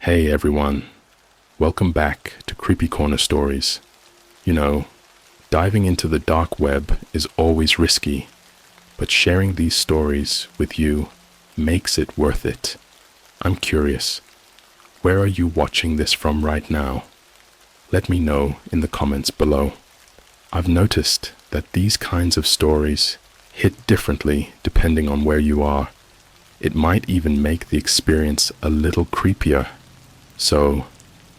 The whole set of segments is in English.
Hey everyone, welcome back to CreepyCorner Stories. You know, diving into the dark web is always risky, but sharing these stories with you makes it worth it. I'm curious, where are you watching this from right now? Let me know in the comments below. I've noticed that these kinds of stories hit differently depending on where you are. It might even make the experience a little creepier. So,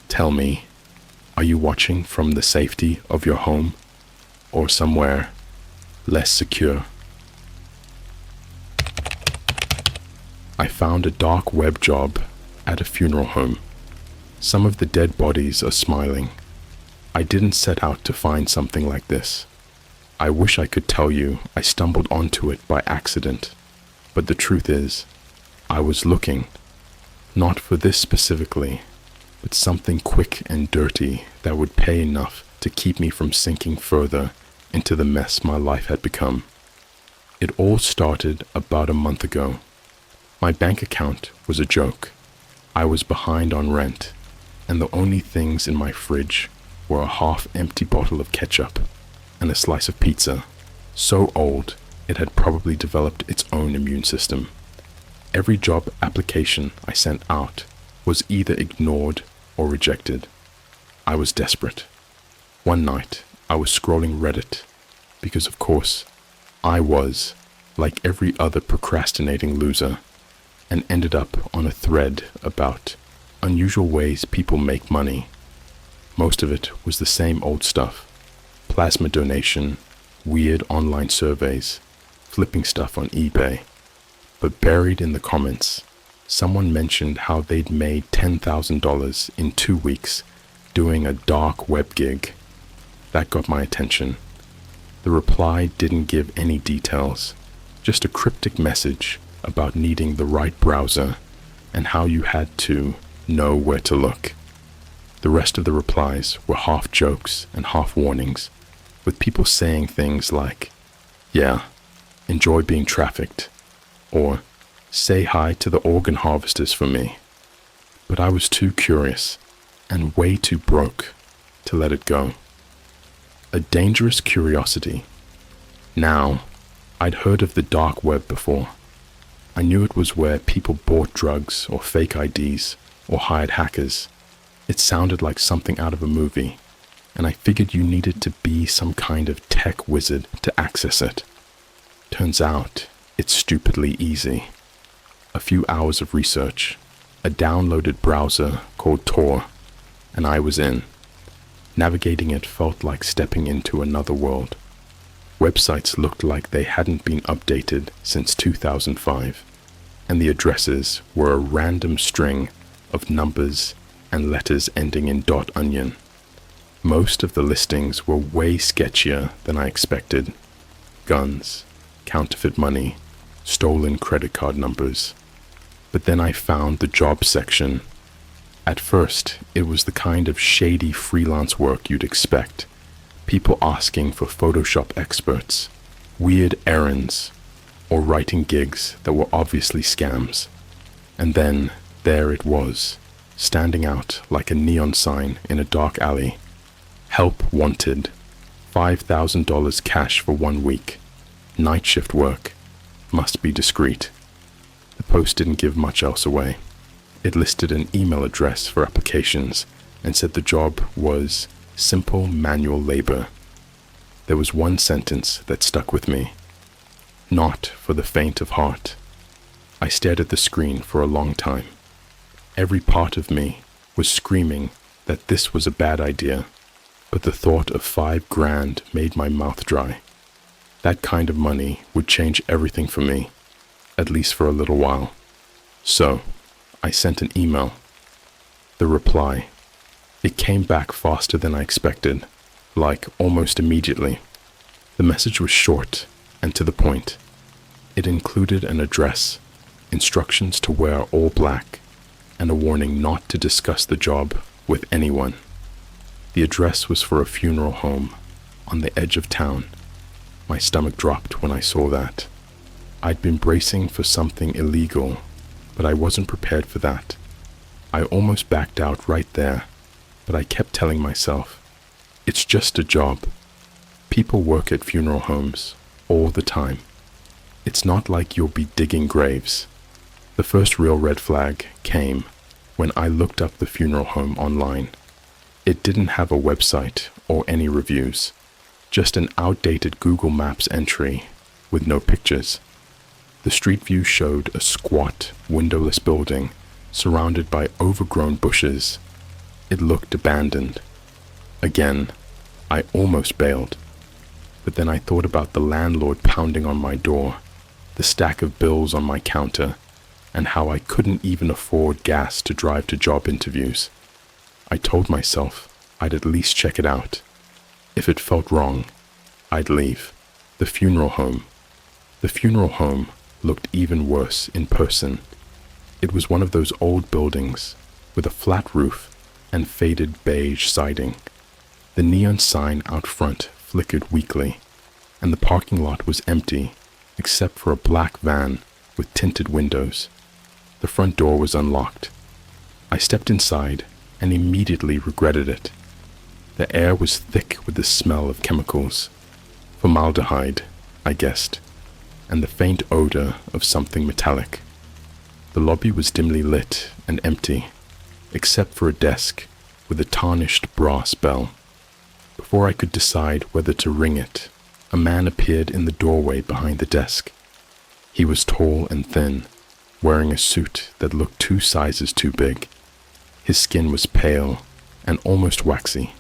tell me, are you watching from the safety of your home or somewhere less secure? I found a dark web job at a funeral home. Some of the dead bodies are smiling. I didn't set out to find something like this. I wish I could tell you I stumbled onto it by accident, but the truth is, I was looking, not for this specifically, but something quick and dirty that would pay enough to keep me from sinking further into the mess my life had become. It all started about a month ago. My bank account was a joke. I was behind on rent, and the only things in my fridge were a half-empty bottle of ketchup and a slice of pizza, so old it had probably developed its own immune system. Every job application I sent out was either ignored or rejected. I was desperate. One night, I was scrolling Reddit because, of course, I was, like every other procrastinating loser, and ended up on a thread about unusual ways people make money. Most of it was the same old stuff: plasma donation, weird online surveys, flipping stuff on eBay. But buried in the comments, someone mentioned how they'd made $10,000 in 2 weeks doing a dark web gig. That got my attention. The reply didn't give any details, just a cryptic message about needing the right browser and how you had to know where to look. The rest of the replies were half jokes and half warnings, with people saying things like, "Yeah, enjoy being trafficked," or "say hi to the organ harvesters for me." But I was too curious and way too broke to let it go. A dangerous curiosity. Now, I'd heard of the dark web before. I knew it was where people bought drugs or fake IDs or hired hackers. It sounded like something out of a movie, and I figured you needed to be some kind of tech wizard to access it. Turns out, it's stupidly easy. A few hours of research, a downloaded browser called Tor, and I was in. Navigating it felt like stepping into another world. Websites looked like they hadn't been updated since 2005, and the addresses were a random string of numbers and letters ending in .onion. Most of the listings were way sketchier than I expected. Guns, counterfeit money, stolen credit card numbers. But then I found the job section. At first, it was the kind of shady freelance work you'd expect. People asking for Photoshop experts, weird errands, or writing gigs that were obviously scams. And then there it was, standing out like a neon sign in a dark alley. Help wanted. $5,000 cash for 1 week. Night shift work. Must be discreet. The post didn't give much else away. It listed an email address for applications and said the job was simple manual labor. There was one sentence that stuck with me. Not for the faint of heart. I stared at the screen for a long time. Every part of me was screaming that this was a bad idea, but the thought of $5,000 made my mouth dry. That kind of money would change everything for me, at least for a little while. So, I sent an email. The reply. It came back faster than I expected, like almost immediately. The message was short and to the point. It included an address, instructions to wear all black, and a warning not to discuss the job with anyone. The address was for a funeral home on the edge of town. My stomach dropped when I saw that. I'd been bracing for something illegal, but I wasn't prepared for that. I almost backed out right there, but I kept telling myself, it's just a job. People work at funeral homes all the time. It's not like you'll be digging graves. The first real red flag came when I looked up the funeral home online. It didn't have a website or any reviews, just an outdated Google Maps entry with no pictures. The street view showed a squat, windowless building surrounded by overgrown bushes. It looked abandoned. Again, I almost bailed. But then I thought about the landlord pounding on my door, the stack of bills on my counter, and how I couldn't even afford gas to drive to job interviews. I told myself I'd at least check it out. If it felt wrong, I'd leave. The funeral home looked even worse in person. It was one of those old buildings with a flat roof and faded beige siding. The neon sign out front flickered weakly, and the parking lot was empty except for a black van with tinted windows. The front door was unlocked. I stepped inside and immediately regretted it. The air was thick with the smell of chemicals. Formaldehyde, I guessed, and the faint odor of something metallic. The lobby was dimly lit and empty, except for a desk with a tarnished brass bell. Before I could decide whether to ring it, a man appeared in the doorway behind the desk. He was tall and thin, wearing a suit that looked 2 sizes too big. His skin was pale and almost waxy,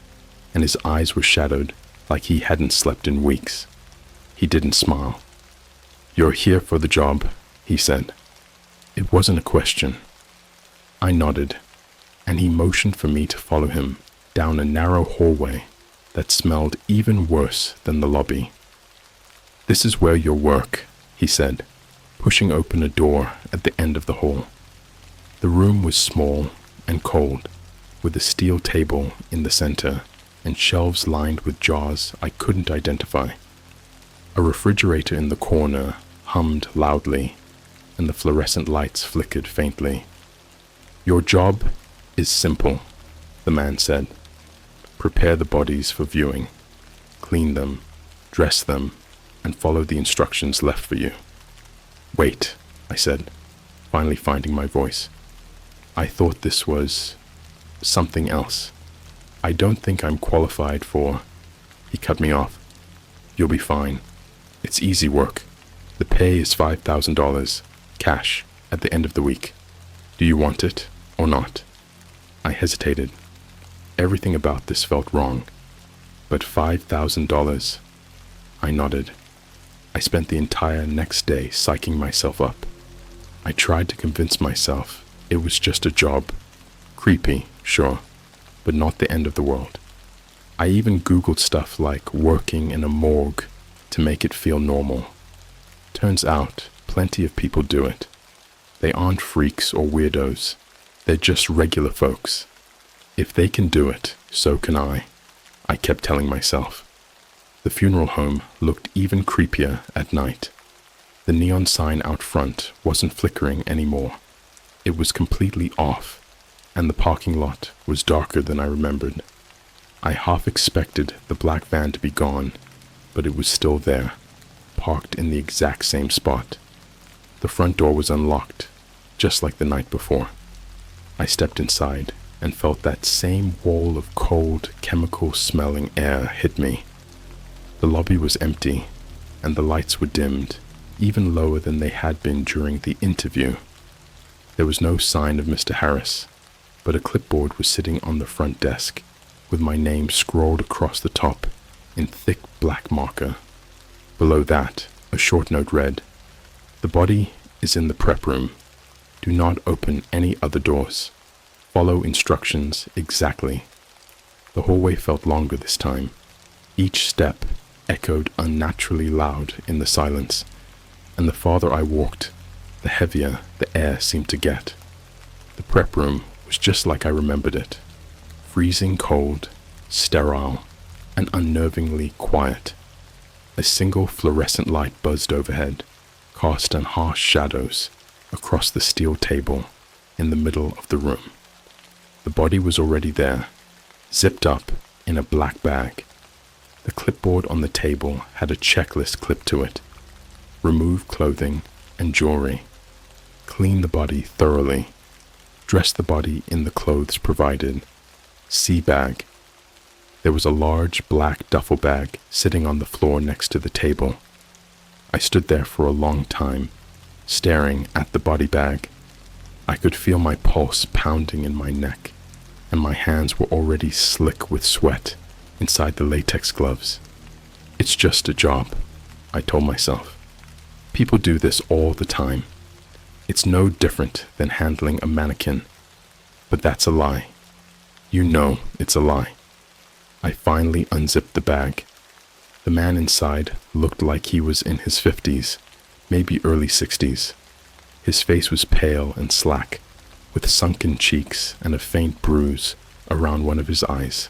and his eyes were shadowed like he hadn't slept in weeks. He didn't smile. "You're here for the job," he said. It wasn't a question. I nodded, and he motioned for me to follow him down a narrow hallway that smelled even worse than the lobby. "This is where you'll work," he said, pushing open a door at the end of the hall. The room was small and cold, with a steel table in the center and shelves lined with jars I couldn't identify. A refrigerator in the corner hummed loudly, and the fluorescent lights flickered faintly. "Your job is simple," the man said. "Prepare the bodies for viewing. Clean them, dress them, and follow the instructions left for you." "Wait," I said, finally finding my voice. "I thought this was something else. I don't think I'm qualified for—" He cut me off. "You'll be fine. It's easy work. The pay is $5,000, cash, at the end of the week. Do you want it or not?" I hesitated. Everything about this felt wrong. But $5,000? I nodded. I spent the entire next day psyching myself up. I tried to convince myself it was just a job. Creepy, sure, but not the end of the world. I even Googled stuff like working in a morgue to make it feel normal. Turns out, plenty of people do it. They aren't freaks or weirdos. They're just regular folks. If they can do it, so can I kept telling myself. The funeral home looked even creepier at night. The neon sign out front wasn't flickering anymore. It was completely off, and the parking lot was darker than I remembered. I half expected the black van to be gone, but it was still there, parked in the exact same spot. The front door was unlocked, just like the night before. I stepped inside and felt that same wall of cold, chemical-smelling air hit me. The lobby was empty, and the lights were dimmed, even lower than they had been during the interview. There was no sign of Mr. Harris, but a clipboard was sitting on the front desk, with my name scrawled across the top in thick black marker. Below that, a short note read, "The body is in the prep room. Do not open any other doors. Follow instructions exactly." The hallway felt longer this time. Each step echoed unnaturally loud in the silence, and the farther I walked, the heavier the air seemed to get. The prep room was just like I remembered it. Freezing cold, sterile, and unnervingly quiet. A single fluorescent light buzzed overhead, cast harsh shadows across the steel table in the middle of the room. The body was already there, zipped up in a black bag. The clipboard on the table had a checklist clipped to it. Remove clothing and jewelry. Clean the body thoroughly. Dress the body in the clothes provided. Sea bag. There was a large black duffel bag sitting on the floor next to the table. I stood there for a long time, staring at the body bag. I could feel my pulse pounding in my neck, and my hands were already slick with sweat inside the latex gloves. It's just a job, I told myself. People do this all the time. It's no different than handling a mannequin. But that's a lie. You know it's a lie. I finally unzipped the bag. The man inside looked like he was in his 50s, maybe early 60s. His face was pale and slack, with sunken cheeks and a faint bruise around one of his eyes.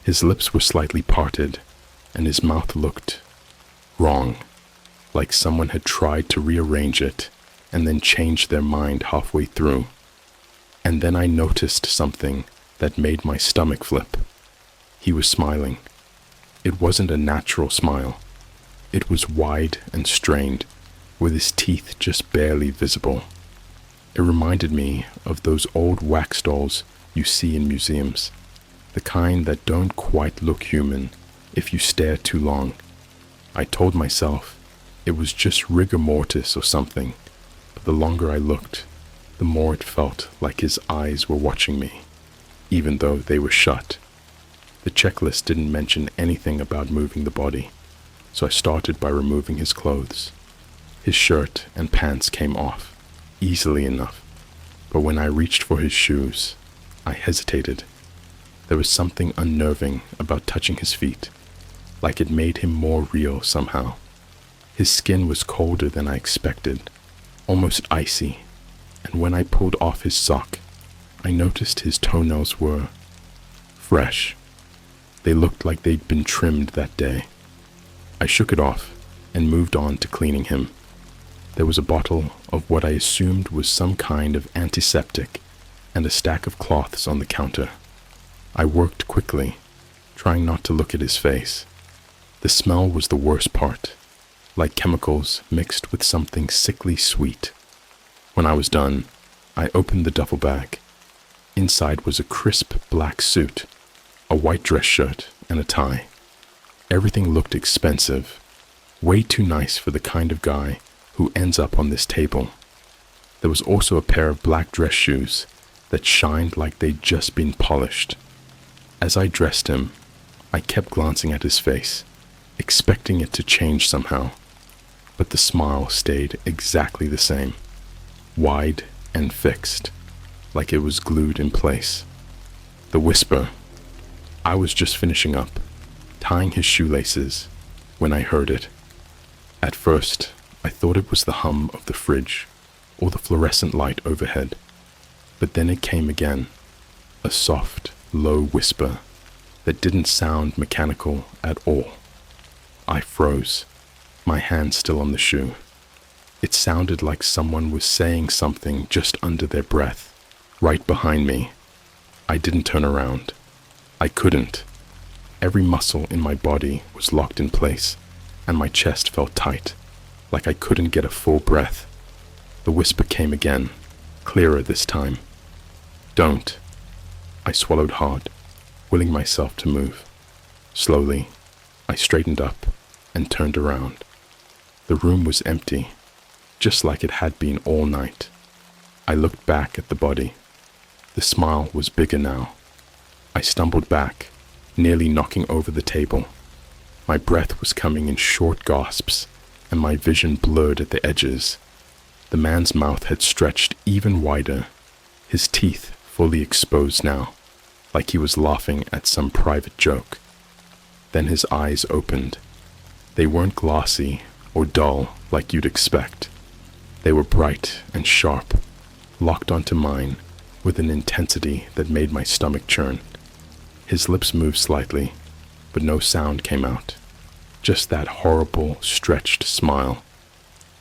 His lips were slightly parted, and his mouth looked wrong, like someone had tried to rearrange it and then changed their mind halfway through. And then I noticed something that made my stomach flip. He was smiling. It wasn't a natural smile. It was wide and strained, with his teeth just barely visible. It reminded me of those old wax dolls you see in museums, the kind that don't quite look human if you stare too long. I told myself it was just rigor mortis or something, but the longer I looked, the more it felt like his eyes were watching me, even though they were shut. The checklist didn't mention anything about moving the body, so I started by removing his clothes. His shirt and pants came off, easily enough, but when I reached for his shoes, I hesitated. There was something unnerving about touching his feet, like it made him more real somehow. His skin was colder than I expected, almost icy, and when I pulled off his sock, I noticed his toenails were fresh. They looked like they'd been trimmed that day. I shook it off and moved on to cleaning him. There was a bottle of what I assumed was some kind of antiseptic and a stack of cloths on the counter. I worked quickly, trying not to look at his face. The smell was the worst part, like chemicals mixed with something sickly sweet. When I was done, I opened the duffel bag. Inside was a crisp black suit, a white dress shirt, and a tie. Everything looked expensive, way too nice for the kind of guy who ends up on this table. There was also a pair of black dress shoes that shined like they'd just been polished. As I dressed him, I kept glancing at his face, expecting it to change somehow, but the smile stayed exactly the same, wide and fixed, like it was glued in place. The whisper. I was just finishing up, tying his shoelaces, when I heard it. At first, I thought it was the hum of the fridge or the fluorescent light overhead, but then it came again, a soft, low whisper that didn't sound mechanical at all. I froze, my hand still on the shoe. It sounded like someone was saying something just under their breath, right behind me. I didn't turn around. I couldn't. Every muscle in my body was locked in place, and my chest felt tight, like I couldn't get a full breath. The whisper came again, clearer this time. Don't. I swallowed hard, willing myself to move. Slowly, I straightened up and turned around. The room was empty, just like it had been all night. I looked back at the body. The smile was bigger now. I stumbled back, nearly knocking over the table. My breath was coming in short gasps, and my vision blurred at the edges. The man's mouth had stretched even wider, his teeth fully exposed now, like he was laughing at some private joke. Then his eyes opened. They weren't glassy or dull like you'd expect. They were bright and sharp, locked onto mine with an intensity that made my stomach churn. His lips moved slightly, but no sound came out. Just that horrible, stretched smile.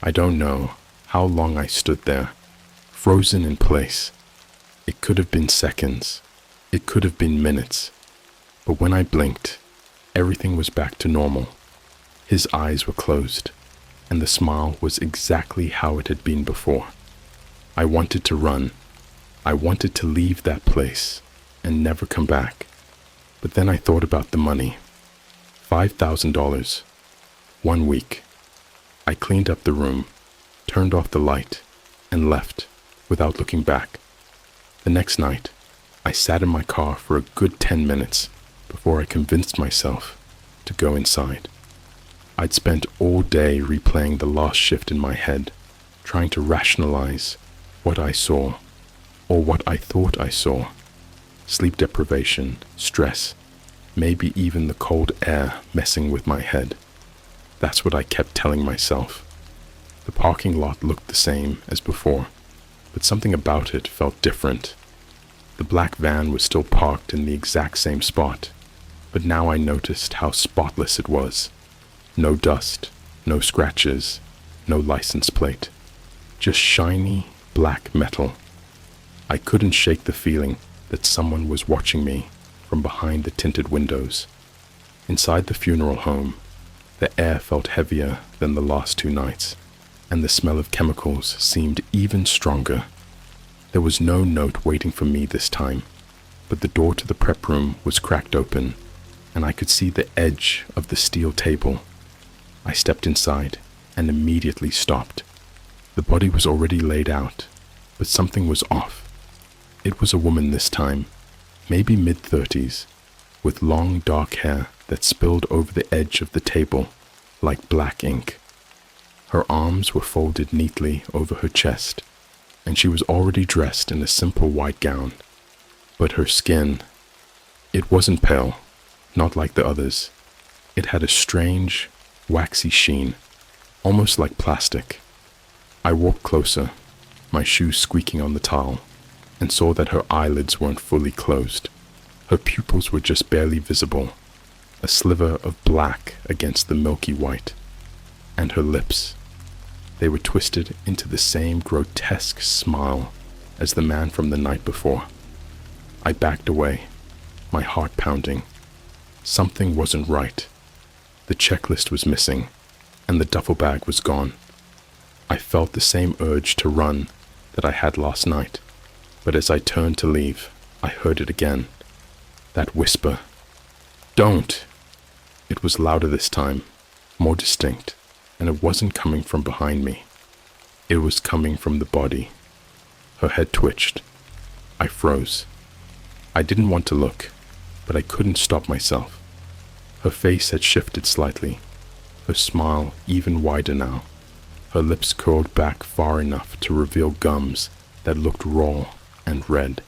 I don't know how long I stood there, frozen in place. It could have been seconds, It could have been minutes, but when I blinked, everything was back to normal. His eyes were closed, and the smile was exactly how it had been before. I wanted to run. I wanted to leave that place and never come back. But then I thought about the money. $5,000. 1 week. I cleaned up the room, turned off the light, and left without looking back. The next night, I sat in my car for a good 10 minutes before I convinced myself to go inside. I'd spent all day replaying the last shift in my head, trying to rationalize what I saw, or what I thought I saw. Sleep deprivation, stress, maybe even the cold air messing with my head. That's what I kept telling myself. The parking lot looked the same as before, but something about it felt different. The black van was still parked in the exact same spot, but now I noticed how spotless it was. No dust, no scratches, no license plate. Just shiny, black metal. I couldn't shake the feeling that someone was watching me from behind the tinted windows. Inside the funeral home, the air felt heavier than the last 2 nights, and the smell of chemicals seemed even stronger. There was no note waiting for me this time, but the door to the prep room was cracked open, and I could see the edge of the steel table. I stepped inside and immediately stopped. The body was already laid out, but something was off. It was a woman this time, maybe mid-30s, with long dark hair that spilled over the edge of the table like black ink. Her arms were folded neatly over her chest, and she was already dressed in a simple white gown. But her skin, it wasn't pale, not like the others. It had a strange, waxy sheen, almost like plastic. I walked closer, my shoes squeaking on the tile, and saw that her eyelids weren't fully closed. Her pupils were just barely visible, a sliver of black against the milky white. And her lips, they were twisted into the same grotesque smile as the man from the night before. I backed away, my heart pounding. Something wasn't right. The checklist was missing, and the duffel bag was gone. I felt the same urge to run that I had last night, but as I turned to leave, I heard it again. That whisper. Don't! It was louder this time, more distinct, and it wasn't coming from behind me. It was coming from the body. Her head twitched. I froze. I didn't want to look, but I couldn't stop myself. Her face had shifted slightly, her smile even wider now. Her lips curled back far enough to reveal gums that looked raw and red.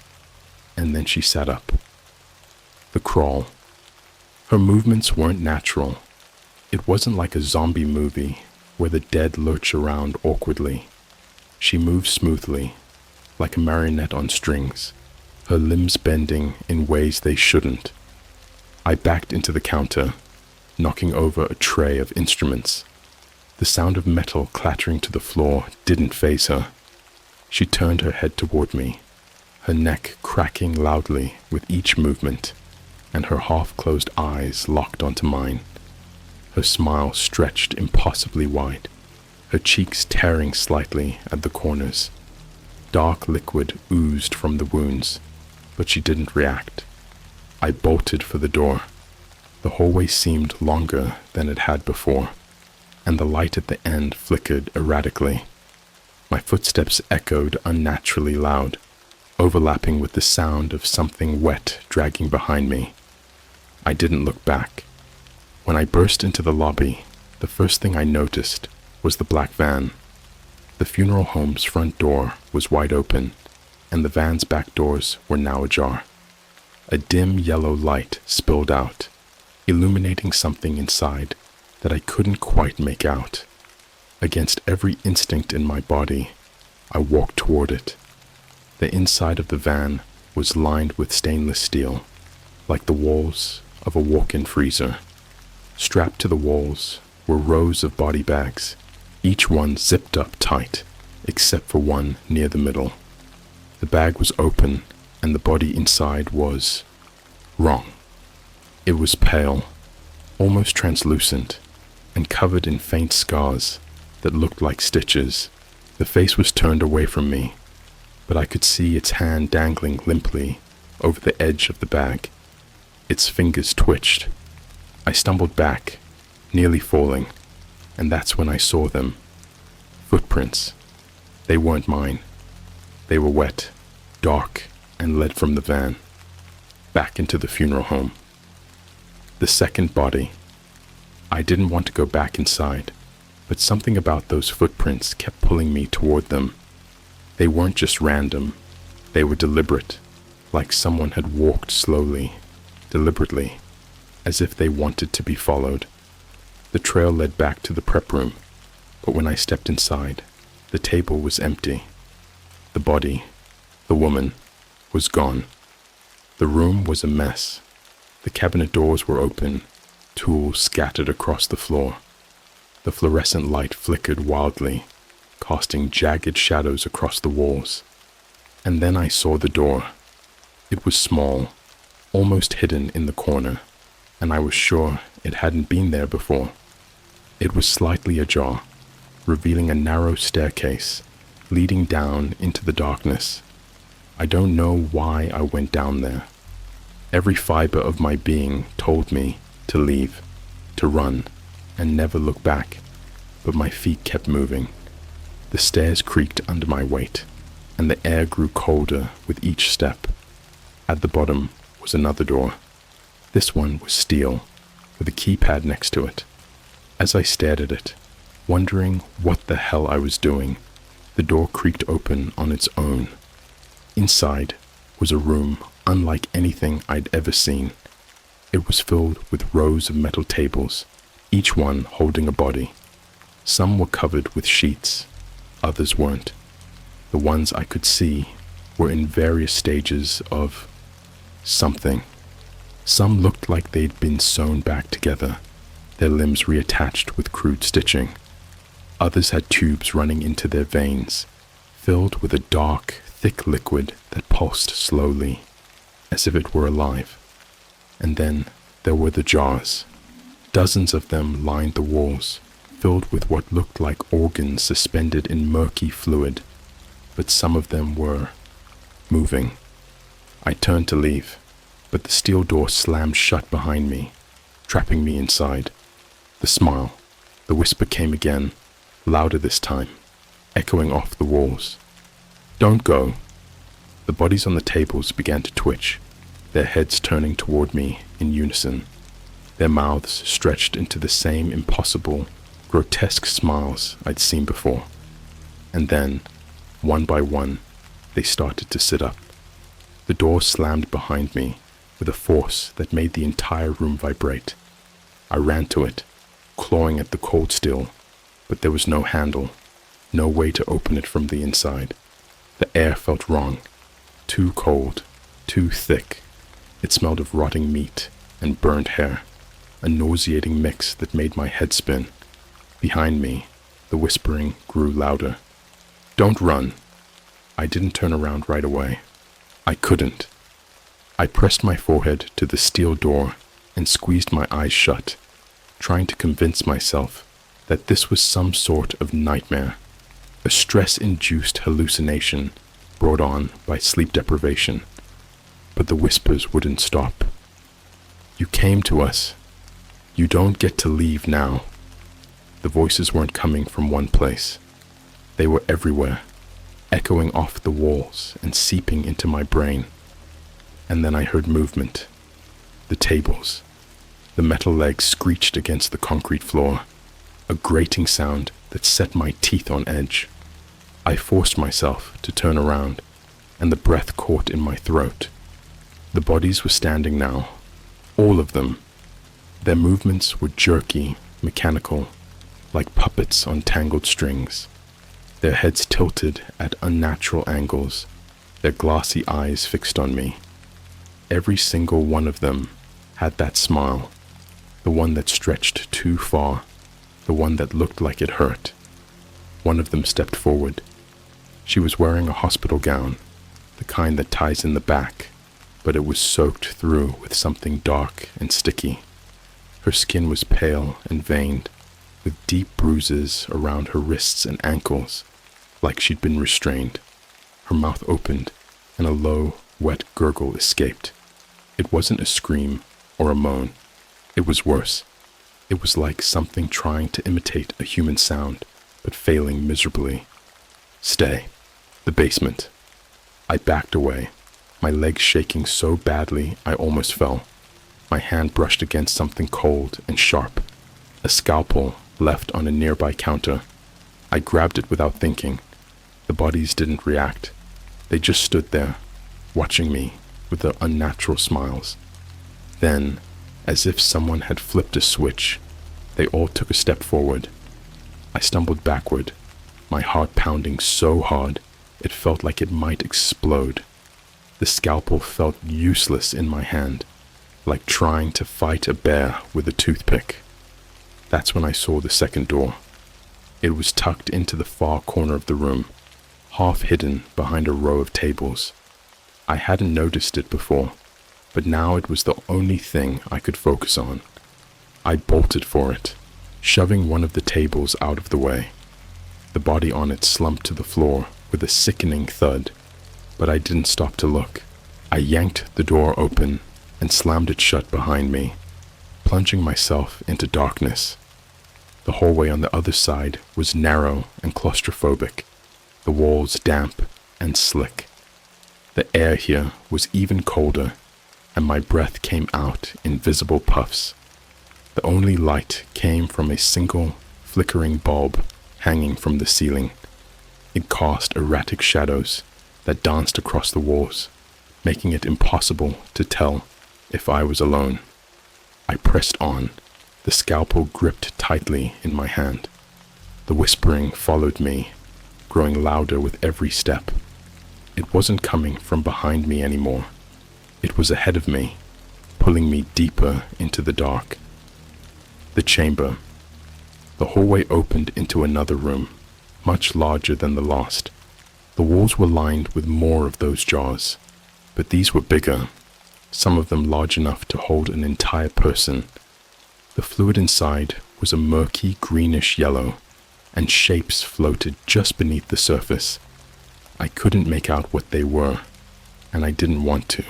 And then she sat up. The crawl. Her movements weren't natural. It wasn't like a zombie movie where the dead lurch around awkwardly. She moved smoothly, like a marionette on strings, her limbs bending in ways they shouldn't. I backed into the counter, knocking over a tray of instruments. The sound of metal clattering to the floor didn't faze her. She turned her head toward me, her neck cracking loudly with each movement, and her half-closed eyes locked onto mine. Her smile stretched impossibly wide, her cheeks tearing slightly at the corners. Dark liquid oozed from the wounds, but she didn't react. I bolted for the door. The hallway seemed longer than it had before, and the light at the end flickered erratically. My footsteps echoed unnaturally loud, overlapping with the sound of something wet dragging behind me. I didn't look back. When I burst into the lobby, the first thing I noticed was the black van. The funeral home's front door was wide open, and the van's back doors were now ajar. A dim yellow light spilled out, illuminating something inside that I couldn't quite make out. Against every instinct in my body, I walked toward it. The inside of the van was lined with stainless steel, like the walls of a walk-in freezer. Strapped to the walls were rows of body bags, each one zipped up tight, except for one near the middle. The bag was open, and the body inside was wrong. It was pale, almost translucent, and covered in faint scars that looked like stitches. The face was turned away from me, but I could see its hand dangling limply over the edge of the bag. Its fingers twitched. I stumbled back, nearly falling, and that's when I saw them. Footprints. They weren't mine. They were wet, dark, and led from the van, back into the funeral home. The second body. I didn't want to go back inside, but something about those footprints kept pulling me toward them. They weren't just random. They were deliberate, like someone had walked slowly, deliberately, as if they wanted to be followed. The trail led back to the prep room, but when I stepped inside, the table was empty. The body, the woman, was gone. The room was a mess. The cabinet doors were open, tools scattered across the floor. The fluorescent light flickered wildly, casting jagged shadows across the walls. And then I saw the door. It was small, almost hidden in the corner, and I was sure it hadn't been there before. It was slightly ajar, revealing a narrow staircase leading down into the darkness. I don't know why I went down there. Every fiber of my being told me to leave, to run, and never look back, but my feet kept moving. The stairs creaked under my weight, and the air grew colder with each step. At the bottom was another door. This one was steel, with a keypad next to it. As I stared at it, wondering what the hell I was doing, the door creaked open on its own. Inside was a room unlike anything I'd ever seen. It was filled with rows of metal tables, each one holding a body. Some were covered with sheets, others weren't. The ones I could see were in various stages of something. Some looked like they'd been sewn back together, their limbs reattached with crude stitching. Others had tubes running into their veins, filled with a dark, thick liquid that pulsed slowly, as if it were alive. And then there were the jars. Dozens of them lined the walls, filled with what looked like organs suspended in murky fluid, but some of them were moving. I turned to leave, but the steel door slammed shut behind me, trapping me inside. The smile, the whisper came again, louder this time, echoing off the walls. "Don't go." The bodies on the tables began to twitch, their heads turning toward me in unison, their mouths stretched into the same impossible, grotesque smiles I'd seen before. And then, one by one, they started to sit up. The door slammed behind me with a force that made the entire room vibrate. I ran to it, clawing at the cold steel, but there was no handle, no way to open it from the inside. The air felt wrong, too cold, too thick. It smelled of rotting meat and burned hair, a nauseating mix that made my head spin. Behind me, the whispering grew louder. "Don't run." I didn't turn around right away. I couldn't. I pressed my forehead to the steel door and squeezed my eyes shut, trying to convince myself that this was some sort of nightmare, a stress-induced hallucination brought on by sleep deprivation. But the whispers wouldn't stop. "You came to us. You don't get to leave now." The voices weren't coming from one place. They were everywhere, echoing off the walls and seeping into my brain. And then I heard movement. The tables. The metal legs screeched against the concrete floor, a grating sound that set my teeth on edge. I forced myself to turn around, and the breath caught in my throat. The bodies were standing now, all of them. Their movements were jerky, mechanical, like puppets on tangled strings. Their heads tilted at unnatural angles, their glassy eyes fixed on me. Every single one of them had that smile, the one that stretched too far, the one that looked like it hurt. One of them stepped forward. She was wearing a hospital gown, the kind that ties in the back, but it was soaked through with something dark and sticky. Her skin was pale and veined, with deep bruises around her wrists and ankles, like she'd been restrained. Her mouth opened, and a low, wet gurgle escaped. It wasn't a scream or a moan. It was worse. It was like something trying to imitate a human sound, but failing miserably. Stay. The basement. I backed away, my legs shaking so badly I almost fell. My hand brushed against something cold and sharp, a scalpel left on a nearby counter. I grabbed it without thinking. The bodies didn't react. They just stood there, watching me with their unnatural smiles. Then, as if someone had flipped a switch, they all took a step forward. I stumbled backward, my heart pounding so hard it felt like it might explode. The scalpel felt useless in my hand, like trying to fight a bear with a toothpick. That's when I saw the second door. It was tucked into the far corner of the room, half hidden behind a row of tables. I hadn't noticed it before, but now it was the only thing I could focus on. I bolted for it, shoving one of the tables out of the way. The body on it slumped to the floor with a sickening thud, but I didn't stop to look. I yanked the door open and slammed it shut behind me, plunging myself into darkness. The hallway on the other side was narrow and claustrophobic, the walls damp and slick. The air here was even colder, and my breath came out in visible puffs. The only light came from a single, flickering bulb hanging from the ceiling. It cast erratic shadows that danced across the walls, making it impossible to tell if I was alone. I pressed on, the scalpel gripped tightly in my hand. The whispering followed me, growing louder with every step. It wasn't coming from behind me anymore. It was ahead of me, pulling me deeper into the dark. The chamber. The hallway opened into another room, much larger than the last. The walls were lined with more of those jars, but these were bigger, some of them large enough to hold an entire person. The fluid inside was a murky greenish yellow, and shapes floated just beneath the surface. I couldn't make out what they were, and I didn't want to.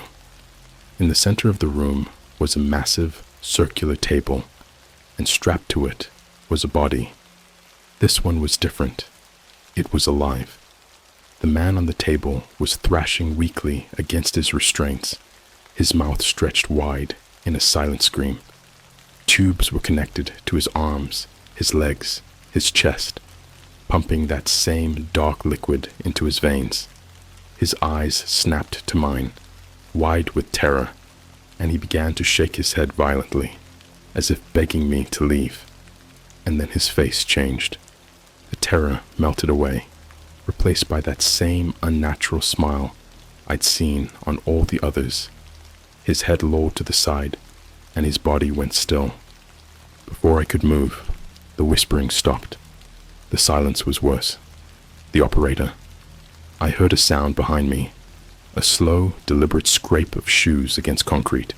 In the center of the room was a massive, circular table, and strapped to it was a body. This one was different. It was alive. The man on the table was thrashing weakly against his restraints, his mouth stretched wide in a silent scream. Tubes were connected to his arms, his legs, his chest, pumping that same dark liquid into his veins. His eyes snapped to mine, wide with terror, and he began to shake his head violently, as if begging me to leave. And then his face changed. The terror melted away, replaced by that same unnatural smile I'd seen on all the others. His head lolled to the side, and his body went still. Before I could move, the whispering stopped. The silence was worse. The operator. I heard a sound behind me, a slow, deliberate scrape of shoes against concrete.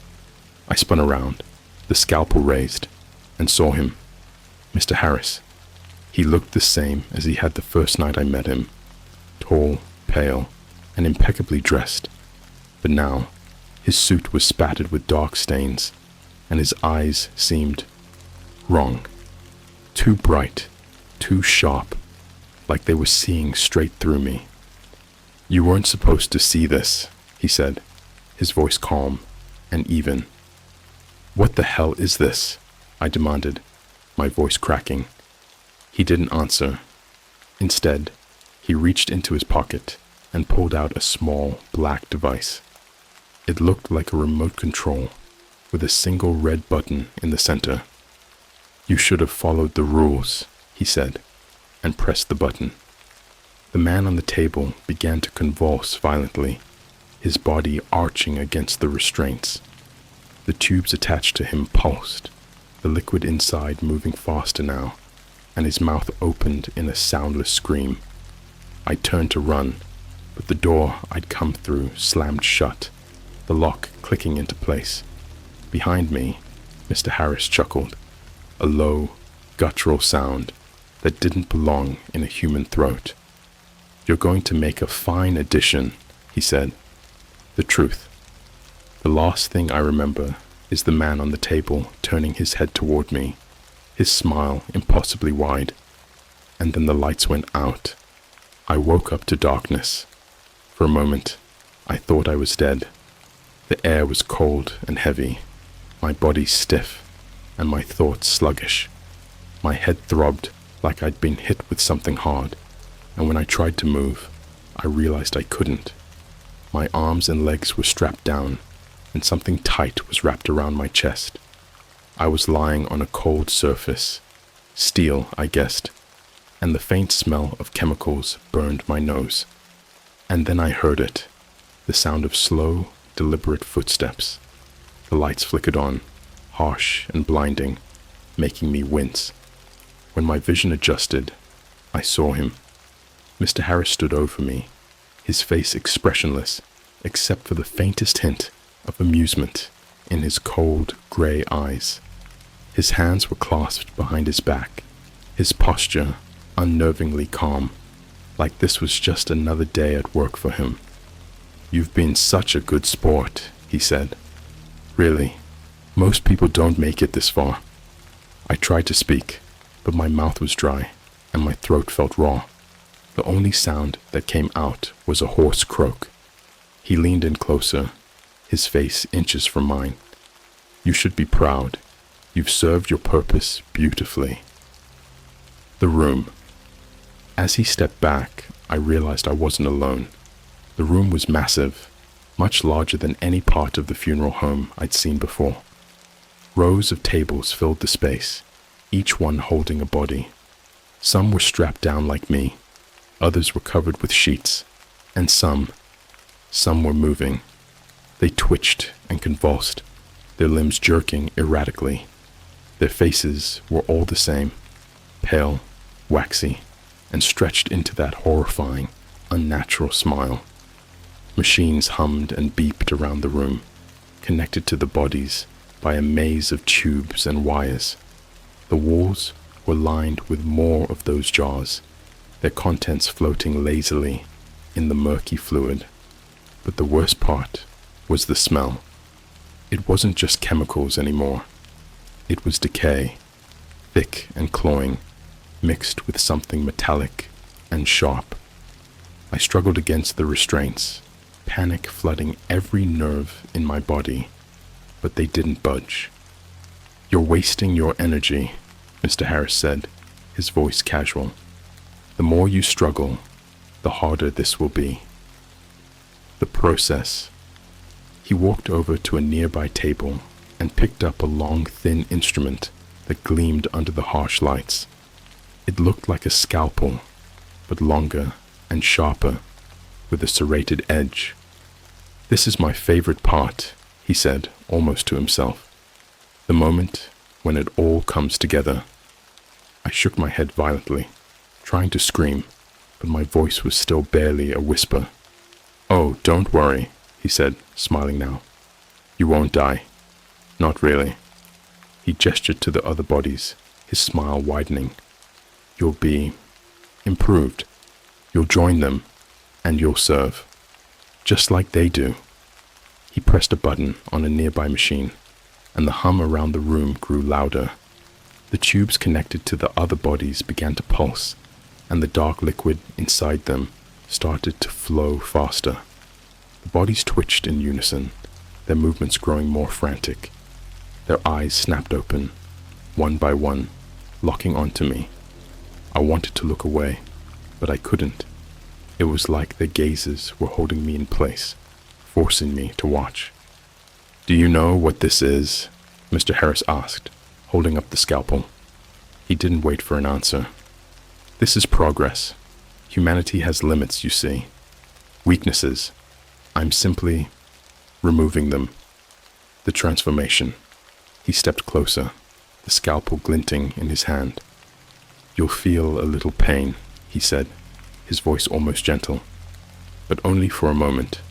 I spun around, the scalpel raised, and saw him. Mr. Harris. He looked the same as he had the first night I met him, tall, pale, and impeccably dressed. But now, his suit was spattered with dark stains, and his eyes seemed wrong. Too bright, too sharp, like they were seeing straight through me. "You weren't supposed to see this," he said, his voice calm and even. "What the hell is this?" I demanded, my voice cracking. He didn't answer. Instead, he reached into his pocket and pulled out a small black device. It looked like a remote control with a single red button in the center. "You should have followed the rules," he said, and pressed the button. The man on the table began to convulse violently, his body arching against the restraints. The tubes attached to him pulsed, the liquid inside moving faster now, and his mouth opened in a soundless scream. I turned to run, but the door I'd come through slammed shut, the lock clicking into place. Behind me, Mr. Harris chuckled, a low, guttural sound that didn't belong in a human throat. "You're going to make a fine addition," he said. The truth. The last thing I remember is the man on the table turning his head toward me, his smile impossibly wide. And then the lights went out. I woke up to darkness. For a moment, I thought I was dead. The air was cold and heavy, my body stiff, and my thoughts sluggish. My head throbbed like I'd been hit with something hard, and when I tried to move, I realized I couldn't. My arms and legs were strapped down, and something tight was wrapped around my chest. I was lying on a cold surface, steel, I guessed, and the faint smell of chemicals burned my nose. And then I heard it, the sound of slow, deliberate footsteps. The lights flickered on, harsh and blinding, making me wince. When my vision adjusted, I saw him. Mr. Harris stood over me, his face expressionless, except for the faintest hint of amusement in his cold, gray eyes. His hands were clasped behind his back, his posture unnervingly calm, like this was just another day at work for him. "You've been such a good sport," he said. "Really, most people don't make it this far." I tried to speak, but my mouth was dry, and my throat felt raw. The only sound that came out was a hoarse croak. He leaned in closer, his face inches from mine. "You should be proud. You've served your purpose beautifully." The room. As he stepped back, I realized I wasn't alone. The room was massive, much larger than any part of the funeral home I'd seen before. Rows of tables filled the space, each one holding a body. Some were strapped down like me, others were covered with sheets, and some were moving. They twitched and convulsed, their limbs jerking erratically. Their faces were all the same, pale, waxy, and stretched into that horrifying, unnatural smile. Machines hummed and beeped around the room, connected to the bodies by a maze of tubes and wires. The walls were lined with more of those jars, their contents floating lazily in the murky fluid. But the worst part was the smell. It wasn't just chemicals anymore. It was decay, thick and cloying, mixed with something metallic and sharp. I struggled against the restraints, panic flooding every nerve in my body, but they didn't budge. "You're wasting your energy," Mr. Harris said, his voice casual. "The more you struggle, the harder this will be." The process. He walked over to a nearby table and picked up a long, thin instrument that gleamed under the harsh lights. It looked like a scalpel, but longer and sharper, with a serrated edge. "This is my favorite part," he said, almost to himself. "The moment when it all comes together." I shook my head violently, trying to scream, but my voice was still barely a whisper. "Oh, don't worry," he said, smiling now. "You won't die. Not really." He gestured to the other bodies, his smile widening. "You'll be improved. You'll join them, and you'll serve. Just like they do." He pressed a button on a nearby machine, and the hum around the room grew louder. The tubes connected to the other bodies began to pulse, and the dark liquid inside them started to flow faster. The bodies twitched in unison, their movements growing more frantic. Their eyes snapped open, one by one, locking onto me. I wanted to look away, but I couldn't. It was like their gazes were holding me in place, forcing me to watch. "Do you know what this is?" Mr. Harris asked, holding up the scalpel. He didn't wait for an answer. "This is progress. Humanity has limits, you see. Weaknesses. I'm simply removing them. The transformation." He stepped closer, the scalpel glinting in his hand. "You'll feel a little pain," he said, his voice almost gentle. but only for a moment.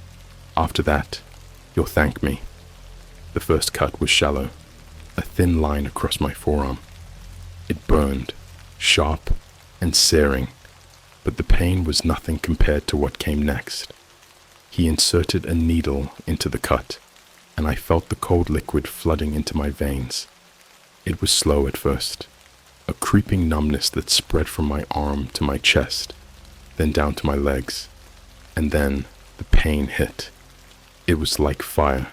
After that, you'll thank me. The first cut was shallow, a thin line across my forearm. It burned, sharp and searing, but the pain was nothing compared to what came next. He inserted a needle into the cut, and I felt the cold liquid flooding into my veins. It was slow at first, a creeping numbness that spread from my arm to my chest, then down to my legs, and then the pain hit. It was like fire,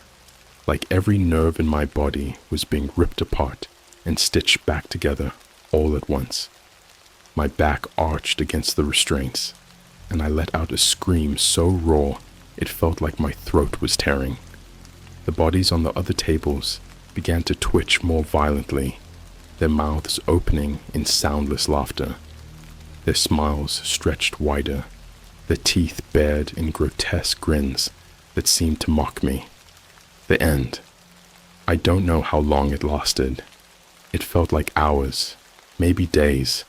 like every nerve in my body was being ripped apart and stitched back together all at once. My back arched against the restraints, and I let out a scream so raw it felt like my throat was tearing. The bodies on the other tables began to twitch more violently, their mouths opening in soundless laughter. Their smiles stretched wider, their teeth bared in grotesque grins that seemed to mock me. The end. I don't know how long it lasted. It felt like hours, maybe days.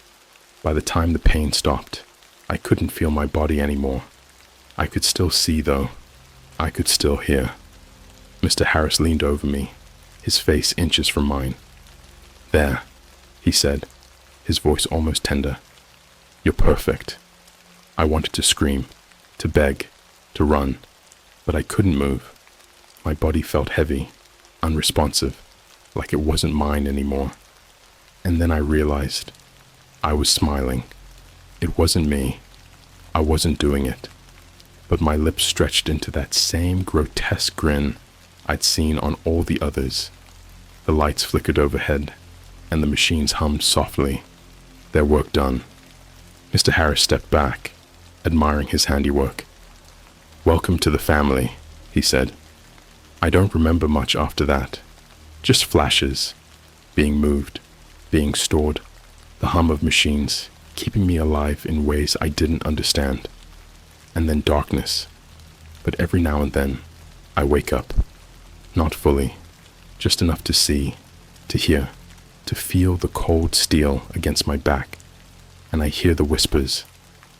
By the time the pain stopped, I couldn't feel my body anymore. I could still see, though. I could still hear. Mr. Harris leaned over me, his face inches from mine. "There," he said, his voice almost tender. "You're perfect." I wanted to scream, to beg, to run, but I couldn't move. My body felt heavy, unresponsive, like it wasn't mine anymore. And then I realized I was smiling. It wasn't me. I wasn't doing it. But my lips stretched into that same grotesque grin I'd seen on all the others. The lights flickered overhead, and the machines hummed softly, their work done. Mr. Harris stepped back, admiring his handiwork. "Welcome to the family," he said. I don't remember much after that. Just flashes, being moved, being stored, the hum of machines, keeping me alive in ways I didn't understand. And then darkness. But every now and then, I wake up. Not fully, just enough to see, to hear, to feel the cold steel against my back. And I hear the whispers.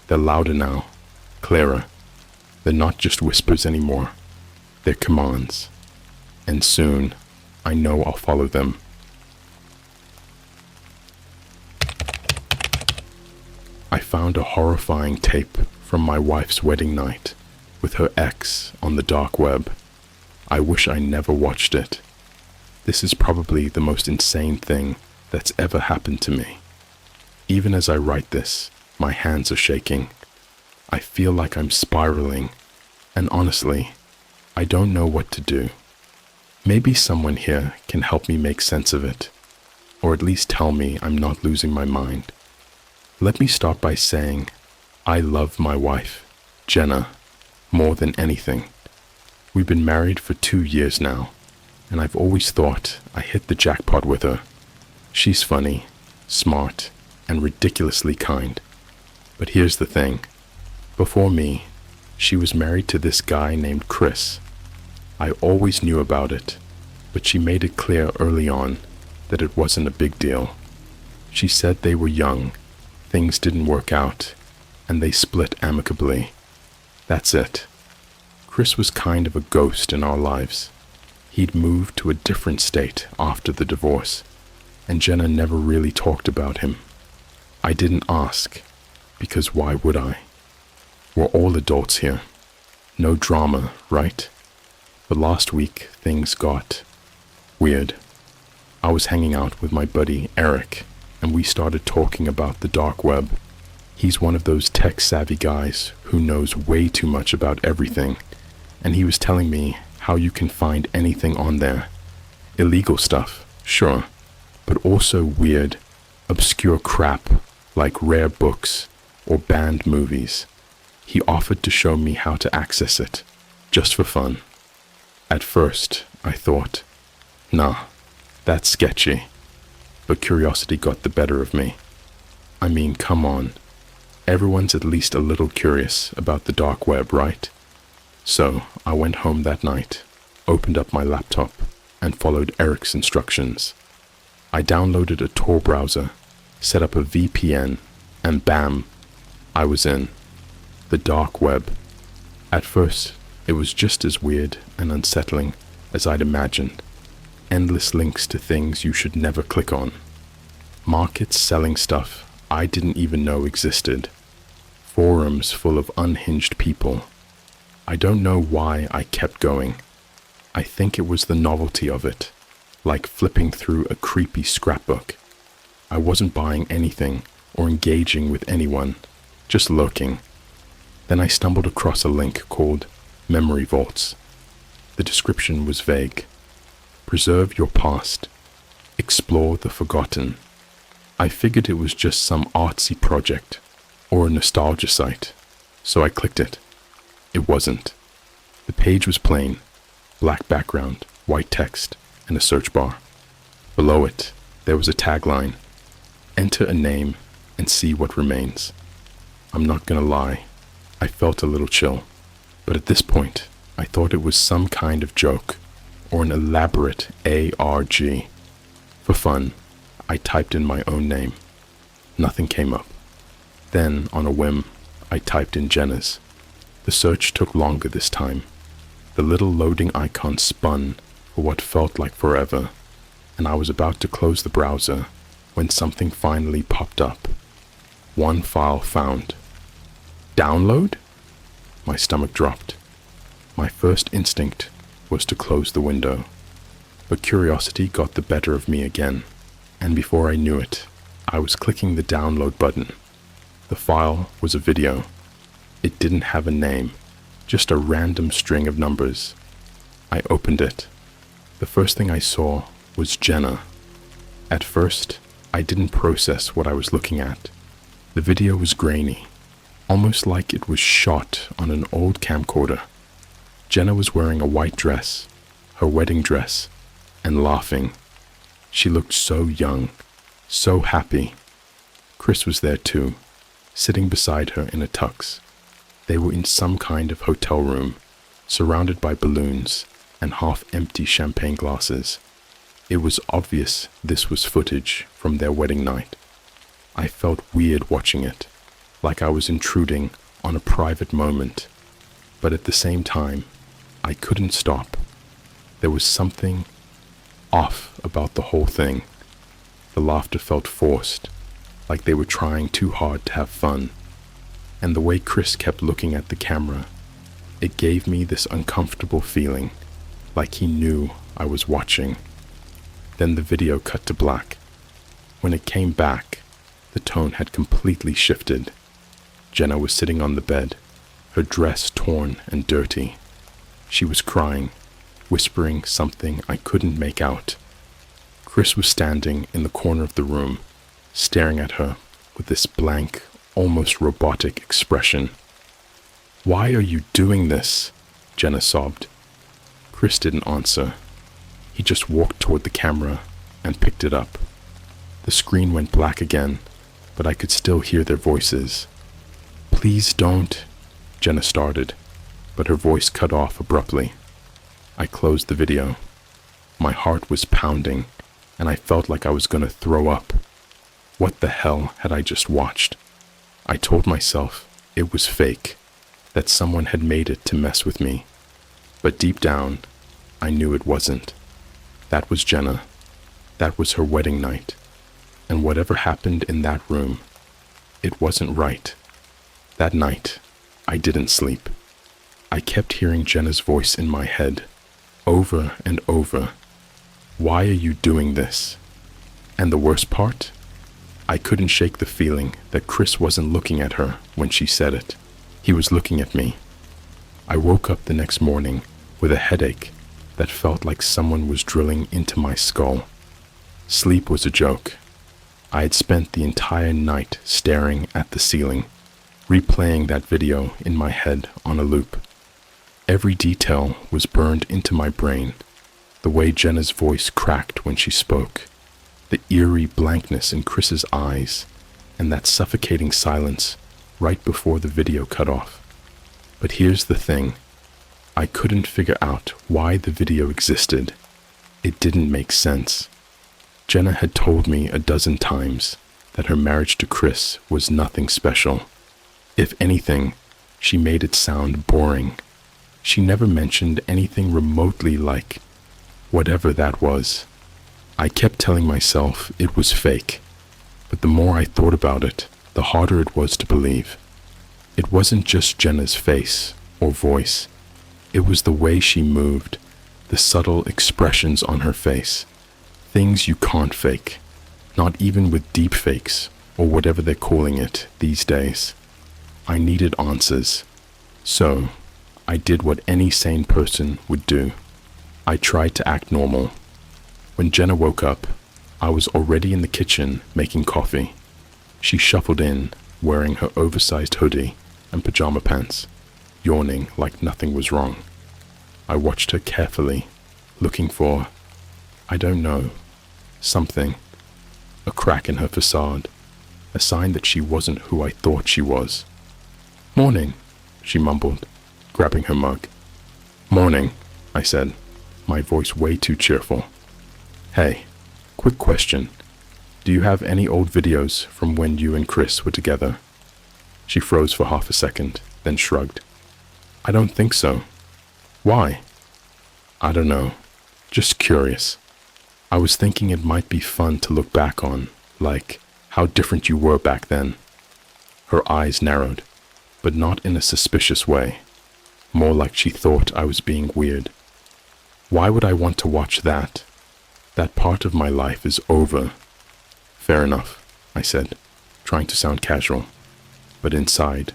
They're louder now, clearer. They're not just whispers anymore. They're commands. And soon, I know I'll follow them. I found a horrifying tape from my wife's wedding night with her ex on the dark web. I wish I never watched it. This is probably the most insane thing that's ever happened to me. Even as I write this, my hands are shaking. I feel like I'm spiraling, and honestly, I don't know what to do. Maybe someone here can help me make sense of it, or at least tell me I'm not losing my mind. Let me start by saying I love my wife, Jenna, more than anything. We've been married for 2 years now, and I've always thought I hit the jackpot with her. She's funny, smart, and ridiculously kind. But here's the thing. Before me, she was married to this guy named Chris. I always knew about it, but she made it clear early on that it wasn't a big deal. She said they were young, things didn't work out, and they split amicably. That's it. Chris was kind of a ghost in our lives. He'd moved to a different state after the divorce, and Jenna never really talked about him. I didn't ask, because why would I? We're all adults here. No drama, right? But last week, things got weird. I was hanging out with my buddy, Eric, and we started talking about the dark web. He's one of those tech-savvy guys who knows way too much about everything, and he was telling me how you can find anything on there. Illegal stuff, sure, but also weird, obscure crap like rare books or banned movies. He offered to show me how to access it, just for fun. At first, I thought, nah, that's sketchy. But curiosity got the better of me. I mean, come on. Everyone's at least a little curious about the dark web, right? So I went home that night, opened up my laptop, and followed Eric's instructions. I downloaded a Tor browser, set up a VPN, and bam, I was in. The dark web. At first, it was just as weird and unsettling as I'd imagined. Endless links to things you should never click on. Markets selling stuff I didn't even know existed. Forums full of unhinged people. I don't know why I kept going. I think it was the novelty of it, like flipping through a creepy scrapbook. I wasn't buying anything or engaging with anyone, just lurking. Then I stumbled across a link called Memory Vaults. The description was vague. Preserve your past. Explore the forgotten. I figured it was just some artsy project or a nostalgia site, so I clicked it. It wasn't. The page was plain, black background, white text, and a search bar. Below it, there was a tagline: enter a name and see what remains. I'm not gonna lie, I felt a little chill, but at this point, I thought it was some kind of joke or an elaborate ARG. For fun, I typed in my own name. Nothing came up. Then, on a whim, I typed in Jenna's. The search took longer this time. The little loading icon spun for what felt like forever, and I was about to close the browser when something finally popped up. One file found. Download? My stomach dropped. My first instinct was to close the window, but curiosity got the better of me again, and before I knew it, I was clicking the download button. The file was a video. It didn't have a name, just a random string of numbers. I opened it. The first thing I saw was Jenna. At first, I didn't process what I was looking at. The video was grainy, almost like it was shot on an old camcorder. Jenna was wearing a white dress, her wedding dress, and laughing. She looked so young, so happy. Chris was there too, sitting beside her in a tux. They were in some kind of hotel room, surrounded by balloons and half-empty champagne glasses. It was obvious this was footage from their wedding night. I felt weird watching it, like I was intruding on a private moment. But at the same time, I couldn't stop. There was something off about the whole thing. The laughter felt forced, like they were trying too hard to have fun. And the way Chris kept looking at the camera, it gave me this uncomfortable feeling, like he knew I was watching. Then the video cut to black. When it came back, the tone had completely shifted. Jenna was sitting on the bed, her dress torn and dirty. She was crying, whispering something I couldn't make out. Chris was standing in the corner of the room, staring at her with this blank, almost robotic expression. "Why are you doing this?" Jenna sobbed. Chris didn't answer. He just walked toward the camera and picked it up. The screen went black again, but I could still hear their voices. "Please don't," Jenna started, but her voice cut off abruptly. I closed the video. My heart was pounding, and I felt like I was going to throw up. What the hell had I just watched? I told myself it was fake, that someone had made it to mess with me. But deep down, I knew it wasn't. That was Jenna. That was her wedding night. And whatever happened in that room, it wasn't right. That night, I didn't sleep. I kept hearing Jenna's voice in my head, over and over. "Why are you doing this?" And the worst part? I couldn't shake the feeling that Chris wasn't looking at her when she said it. He was looking at me. I woke up the next morning with a headache that felt like someone was drilling into my skull. Sleep was a joke. I had spent the entire night staring at the ceiling, replaying that video in my head on a loop. Every detail was burned into my brain. The way Jenna's voice cracked when she spoke, the eerie blankness in Chris's eyes, and that suffocating silence right before the video cut off. But here's the thing. I couldn't figure out why the video existed. It didn't make sense. Jenna had told me a dozen times that her marriage to Chris was nothing special. If anything, She made it sound boring. She never mentioned anything remotely like whatever that was. I kept telling myself it was fake, but the more I thought about it, the harder it was to believe. It wasn't just Jenna's face or voice. It was the way she moved, the subtle expressions on her face, things you can't fake, not even with deep fakes or whatever they're calling it these days. I needed answers, so I did what any sane person would do. I tried to act normal. When Jenna woke up, I was already in the kitchen making coffee. She shuffled in, wearing her oversized hoodie and pajama pants, yawning like nothing was wrong. I watched her carefully, looking for, I don't know, something, a crack in her facade, a sign that she wasn't who I thought she was. "Morning," she mumbled, grabbing her mug. "Morning," I said, my voice way too cheerful. "Hey, quick question. Do you have any old videos from when you and Chris were together?" She froze for half a second, then shrugged. "I don't think so." "Why?" "I don't know. Just curious. I was thinking it might be fun to look back on, like how different you were back then." Her eyes narrowed, but not in a suspicious way, more like she thought I was being weird. "Why would I want to watch that? That part of my life is over." "Fair enough," I said, trying to sound casual. But inside,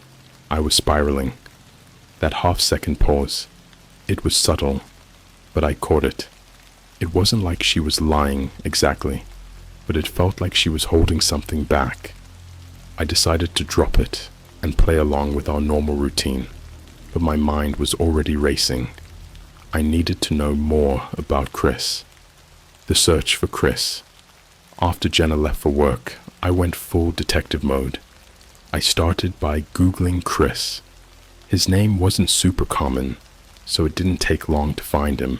I was spiraling. That half-second pause, it was subtle, but I caught it. It wasn't like she was lying exactly, but it felt like she was holding something back. I decided to drop it and play along with our normal routine, but my mind was already racing. I needed to know more about Chris. The search for Chris. After Jenna left for work, I went full detective mode. I started by Googling Chris. His name wasn't super common, so it didn't take long to find him.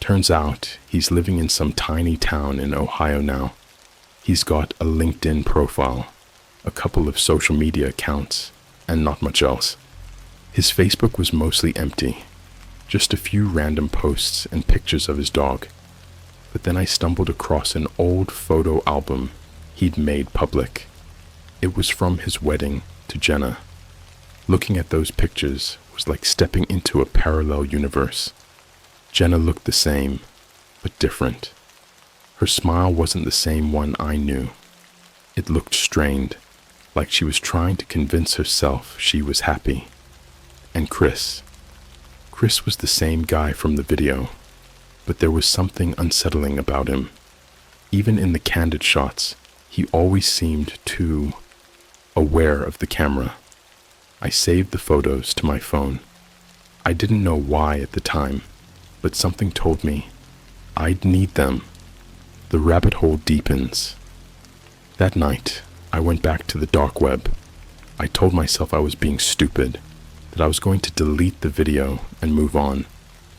Turns out he's living in some tiny town in Ohio now. He's got a LinkedIn profile, a couple of social media accounts, and not much else. His Facebook was mostly empty, just a few random posts and pictures of his dog. But then I stumbled across an old photo album he'd made public. It was from his wedding to Jenna. Looking at those pictures was like stepping into a parallel universe. Jenna looked the same, but different. Her smile wasn't the same one I knew. It looked strained, like she was trying to convince herself she was happy. And Chris was the same guy from the video, but there was something unsettling about him. Even in the candid shots, he always seemed too aware of the camera. I saved the photos to my phone. I didn't know why at the time, but something told me I'd need them. The rabbit hole deepens. That night, I went back to the dark web. I told myself I was being stupid, that I was going to delete the video and move on,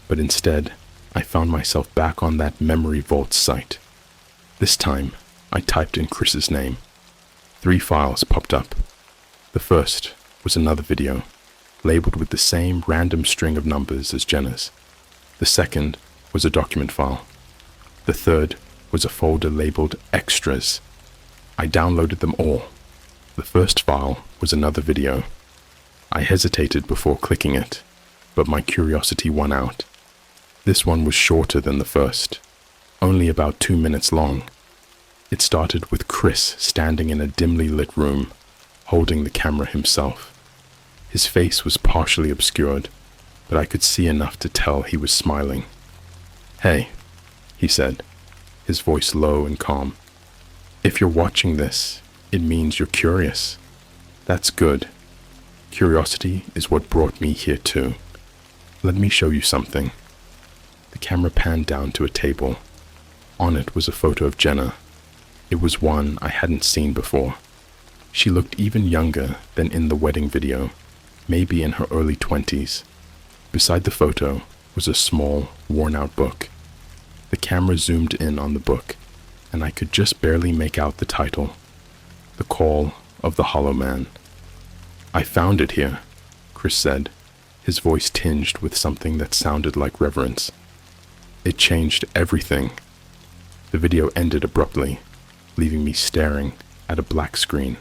but instead, I found myself back on that memory vault site. This time, I typed in Chris's name. 3 files popped up. The first was another video, labeled with the same random string of numbers as Jenna's. The second was a document file. The third was a folder labeled Extras. I downloaded them all. The first file was another video. I hesitated before clicking it, but my curiosity won out. This one was shorter than the first, only about 2 minutes long. It started with Chris standing in a dimly lit room, holding the camera himself. His face was partially obscured, but I could see enough to tell he was smiling. "Hey," he said, his voice low and calm. "If you're watching this, it means you're curious. That's good. Curiosity is what brought me here too. Let me show you something." The camera panned down to a table. On it was a photo of Jenna. It was one I hadn't seen before. She looked even younger than in the wedding video, maybe in her early 20s. Beside the photo was a small, worn-out book. The camera zoomed in on the book, and I could just barely make out the title, The Call of the Hollow Man. "I found it here," Chris said, his voice tinged with something that sounded like reverence. It changed everything. The video ended abruptly, leaving me staring at a black screen.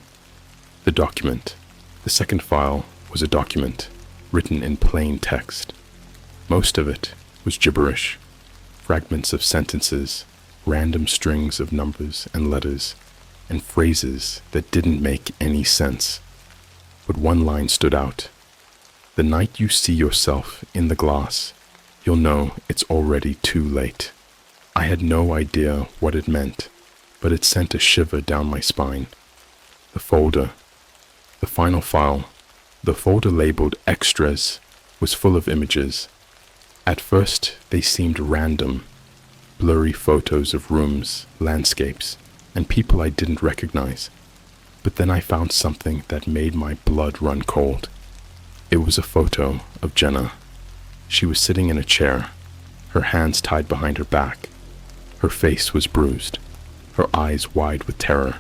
The document. The second file was a document, written in plain text. Most of it was gibberish, fragments of sentences, random strings of numbers and letters, and phrases that didn't make any sense. But one line stood out. The night you see yourself in the glass, you'll know it's already too late. I had no idea what it meant, but it sent a shiver down my spine. The folder. The final file. The folder labeled extras was full of images. At first, they seemed random, blurry photos of rooms, landscapes, and people I didn't recognize. But then I found something that made my blood run cold. It was a photo of Jenna. She was sitting in a chair, her hands tied behind her back. Her face was bruised, her eyes wide with terror.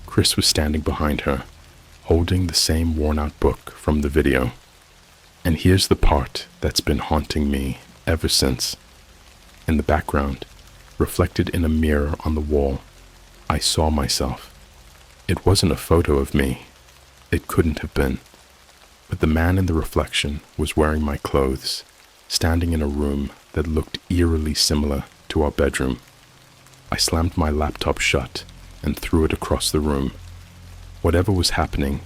Chris was standing behind her, holding the same worn-out book from the video. And here's the part that's been haunting me ever since. In the background, reflected in a mirror on the wall, I saw myself. It wasn't a photo of me. It couldn't have been. But the man in the reflection was wearing my clothes, standing in a room that looked eerily similar to our bedroom. I slammed my laptop shut and threw it across the room. Whatever was happening,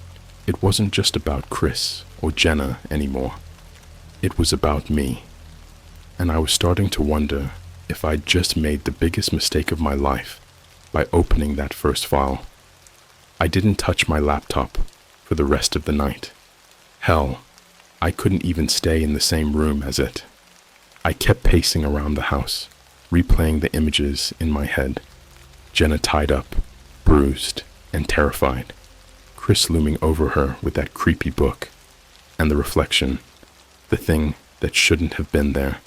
it wasn't just about Chris or Jenna anymore. It was about me. And I was starting to wonder if I'd just made the biggest mistake of my life by opening that first file. I didn't touch my laptop for the rest of the night. Hell, I couldn't even stay in the same room as it. I kept pacing around the house, replaying the images in my head. Jenna tied up, bruised, and terrified. Chris looming over her with that creepy book. And the reflection, the thing that shouldn't have been there.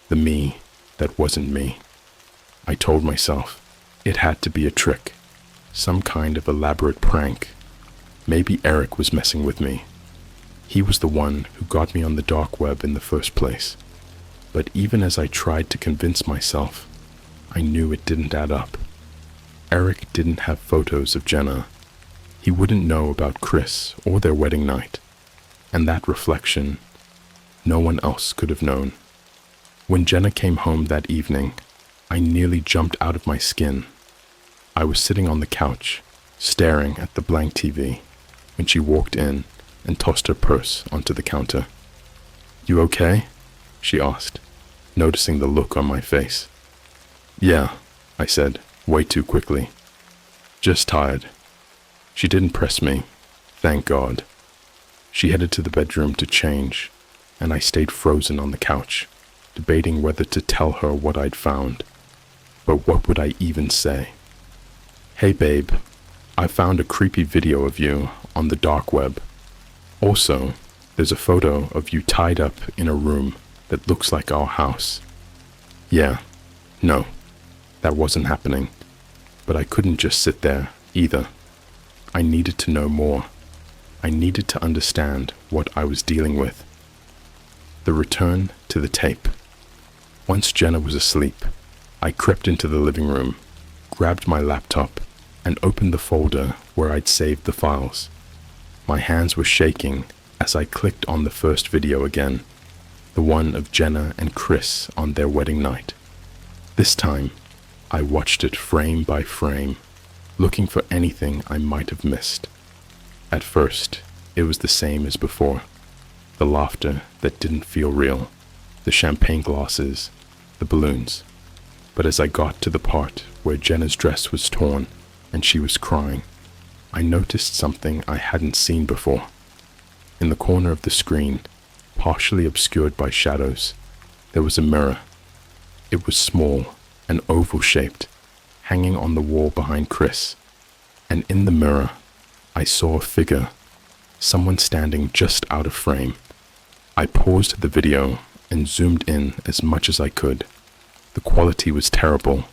The me that wasn't me. I told myself it had to be a trick, some kind of elaborate prank. Maybe Eric was messing with me. He was the one who got me on the dark web in the first place. But even as I tried to convince myself, I knew it didn't add up. Eric didn't have photos of Jenna. He wouldn't know about Chris or their wedding night. And that reflection, no one else could have known. When Jenna came home that evening, I nearly jumped out of my skin. I was sitting on the couch, staring at the blank TV, when she walked in and tossed her purse onto the counter. "You okay?" she asked, noticing the look on my face. "Yeah," I said, way too quickly. "Just tired." She didn't press me, thank God. She headed to the bedroom to change, and I stayed frozen on the couch, debating whether to tell her what I'd found. But what would I even say? "Hey babe, I found a creepy video of you on the dark web. Also, there's a photo of you tied up in a room that looks like our house." Yeah, no, that wasn't happening. But I couldn't just sit there either. I needed to know more. I needed to understand what I was dealing with. The return to the tape. Once Jenna was asleep, I crept into the living room, grabbed my laptop, and opened the folder where I'd saved the files. My hands were shaking as I clicked on the first video again, the one of Jenna and Chris on their wedding night. This time, I watched it frame by frame, looking for anything I might have missed. At first, it was the same as before. The laughter that didn't feel real, the champagne glasses, the balloons. But as I got to the part where Jenna's dress was torn and she was crying, I noticed something I hadn't seen before. In the corner of the screen, partially obscured by shadows, there was a mirror. It was small and oval-shaped, hanging on the wall behind Chris. And in the mirror, I saw a figure, someone standing just out of frame. I paused the video and zoomed in as much as I could. The quality was terrible,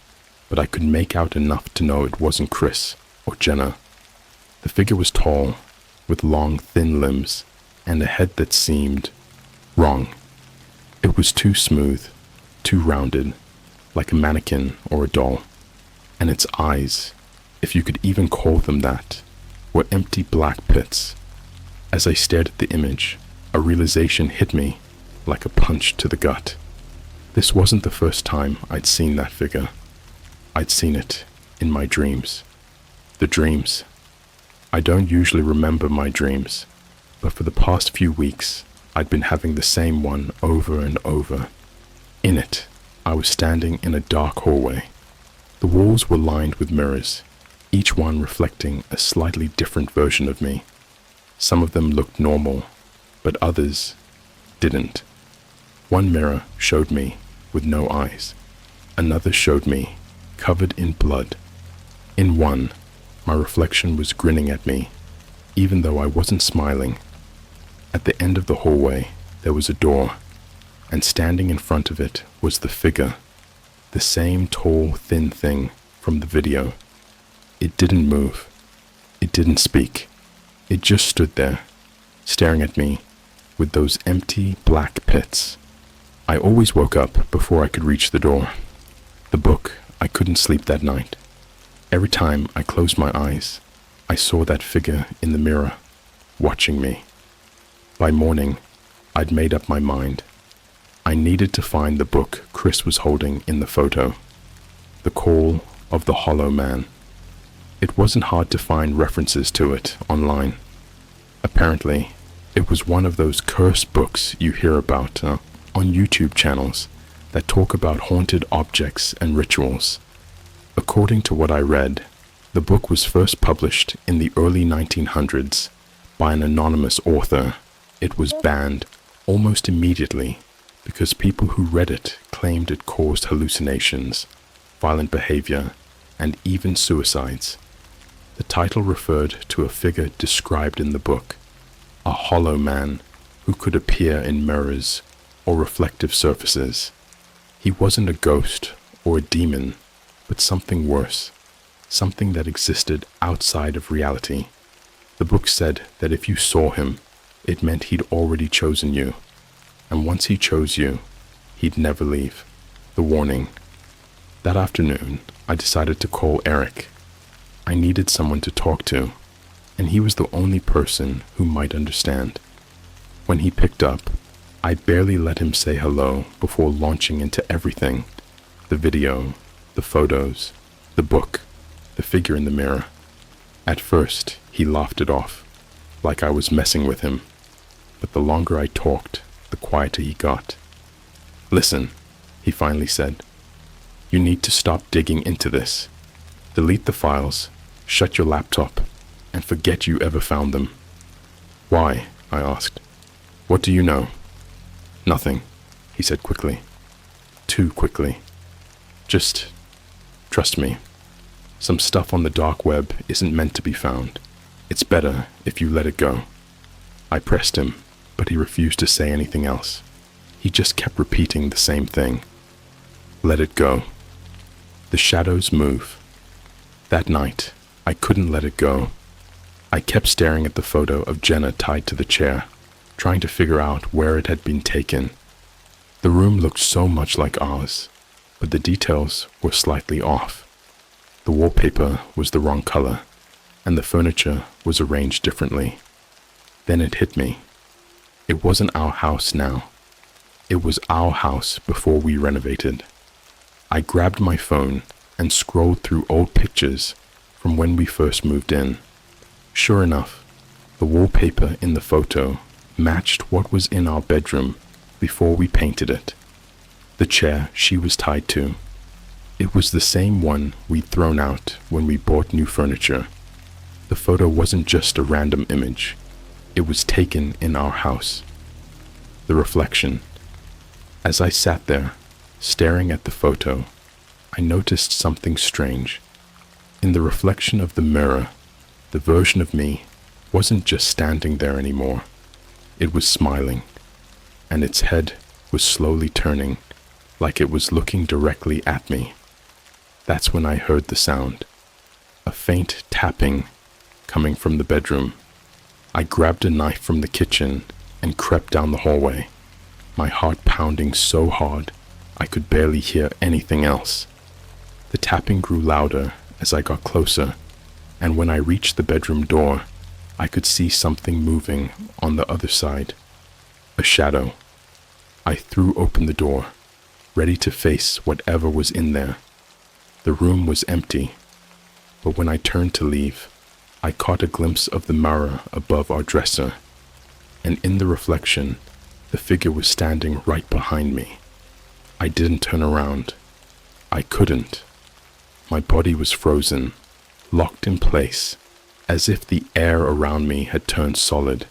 but I could make out enough to know it wasn't Chris or Jenna. The figure was tall, with long, thin limbs, and a head that seemed wrong. It was too smooth, too rounded, like a mannequin or a doll. And its eyes, if you could even call them that, were empty black pits. As I stared at the image, a realization hit me like a punch to the gut. This wasn't the first time I'd seen that figure. I'd seen it in my dreams. The dreams. I don't usually remember my dreams, but for the past few weeks, I'd been having the same one over and over. In it, I was standing in a dark hallway. The walls were lined with mirrors, each one reflecting a slightly different version of me. Some of them looked normal, but others didn't. One mirror showed me with no eyes. Another showed me covered in blood. In one, my reflection was grinning at me, even though I wasn't smiling. At the end of the hallway, there was a door, and standing in front of it was the figure, the same tall, thin thing from the video. It didn't move. It didn't speak. It just stood there, staring at me with those empty black pits. I always woke up before I could reach the door. The book, I couldn't sleep that night. Every time I closed my eyes, I saw that figure in the mirror, watching me. By morning, I'd made up my mind. I needed to find the book Chris was holding in the photo, The Call of the Hollow Man. It wasn't hard to find references to it online. Apparently, it was one of those cursed books you hear about on YouTube channels that talk about haunted objects and rituals. According to what I read, the book was first published in the early 1900s by an anonymous author. It was banned almost immediately because people who read it claimed it caused hallucinations, violent behavior, and even suicides. The title referred to a figure described in the book, a hollow man who could appear in mirrors or reflective surfaces. He wasn't a ghost or a demon, but something worse, something that existed outside of reality. The book said that if you saw him, it meant he'd already chosen you, and once he chose you, he'd never leave. The warning. That afternoon, I decided to call Eric. I needed someone to talk to, and he was the only person who might understand. When he picked up, I barely let him say hello before launching into everything. The video, the photos, the book, the figure in the mirror. At first, he laughed it off, like I was messing with him. But the longer I talked, the quieter he got. "Listen," he finally said. "You need to stop digging into this. Delete the files, shut your laptop, and forget you ever found them." "Why?" I asked. "What do you know?" "Nothing," he said quickly. Too quickly. "Just trust me. Some stuff on the dark web isn't meant to be found. It's better if you let it go." I pressed him, but he refused to say anything else. He just kept repeating the same thing. Let it go. The shadows move. That night, I couldn't let it go. I kept staring at the photo of Jenna tied to the chair, trying to figure out where it had been taken. The room looked so much like ours, but the details were slightly off. The wallpaper was the wrong color, and the furniture was arranged differently. Then it hit me. It wasn't our house now. It was our house before we renovated. I grabbed my phone and scrolled through old pictures from when we first moved in. Sure enough, the wallpaper in the photo matched what was in our bedroom before we painted it. The chair she was tied to. It was the same one we'd thrown out when we bought new furniture. The photo wasn't just a random image. It was taken in our house. The reflection. As I sat there, staring at the photo, I noticed something strange. In the reflection of the mirror, the version of me wasn't just standing there anymore. It was smiling, and its head was slowly turning, like it was looking directly at me. That's when I heard the sound, a faint tapping coming from the bedroom. I grabbed a knife from the kitchen and crept down the hallway, my heart pounding so hard I could barely hear anything else. The tapping grew louder as I got closer, and when I reached the bedroom door, I could see something moving on the other side. A shadow. I threw open the door, ready to face whatever was in there. The room was empty, but when I turned to leave, I caught a glimpse of the mirror above our dresser, and in the reflection, the figure was standing right behind me. I didn't turn around. I couldn't. My body was frozen, locked in place, as if the air around me had turned solid.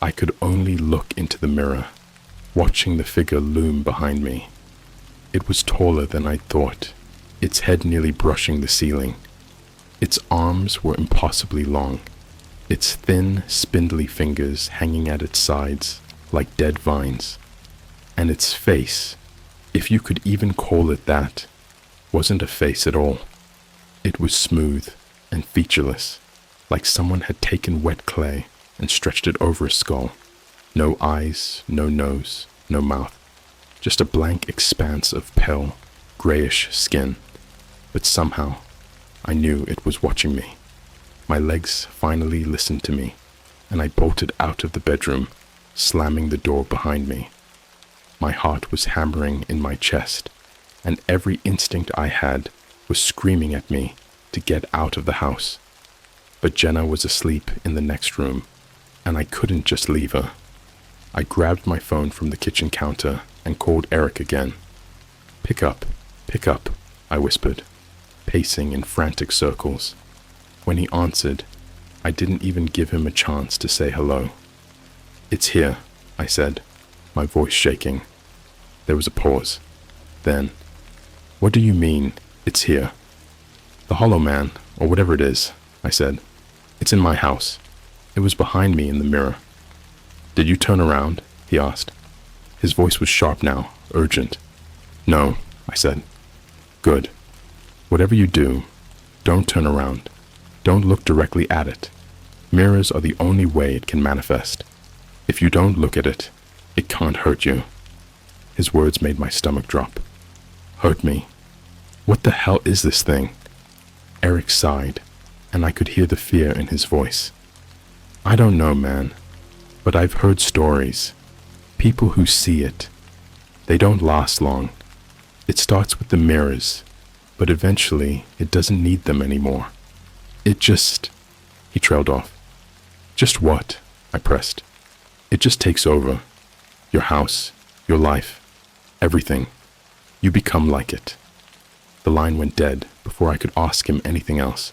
I could only look into the mirror, watching the figure loom behind me. It was taller than I thought, its head nearly brushing the ceiling. Its arms were impossibly long, its thin, spindly fingers hanging at its sides like dead vines. And its face, if you could even call it that, wasn't a face at all. It was smooth and featureless, like someone had taken wet clay and stretched it over a skull. No eyes, no nose, no mouth, just a blank expanse of pale, grayish skin. But somehow, I knew it was watching me. My legs finally listened to me, and I bolted out of the bedroom, slamming the door behind me. My heart was hammering in my chest, and every instinct I had was screaming at me to get out of the house. But Jenna was asleep in the next room, and I couldn't just leave her. I grabbed my phone from the kitchen counter and called Eric again. Pick up, I whispered, pacing in frantic circles. When he answered, I didn't even give him a chance to say hello. It's here, I said, my voice shaking. There was a pause. Then, what do you mean, it's here? The Hollow Man, or whatever it is, I said. It's in my house. It was behind me in the mirror. Did you turn around? He asked. His voice was sharp now, urgent. No, I said. Good. Whatever you do, don't turn around. Don't look directly at it. Mirrors are the only way it can manifest. If you don't look at it, it can't hurt you. His words made my stomach drop. Hurt me? What the hell is this thing? Eric sighed, and I could hear the fear in his voice. I don't know, man, but I've heard stories. People who see it, they don't last long. It starts with the mirrors, but eventually it doesn't need them anymore. He trailed off. Just what? I pressed. It just takes over. Your house, your life, everything. You become like it. The line went dead before I could ask him anything else.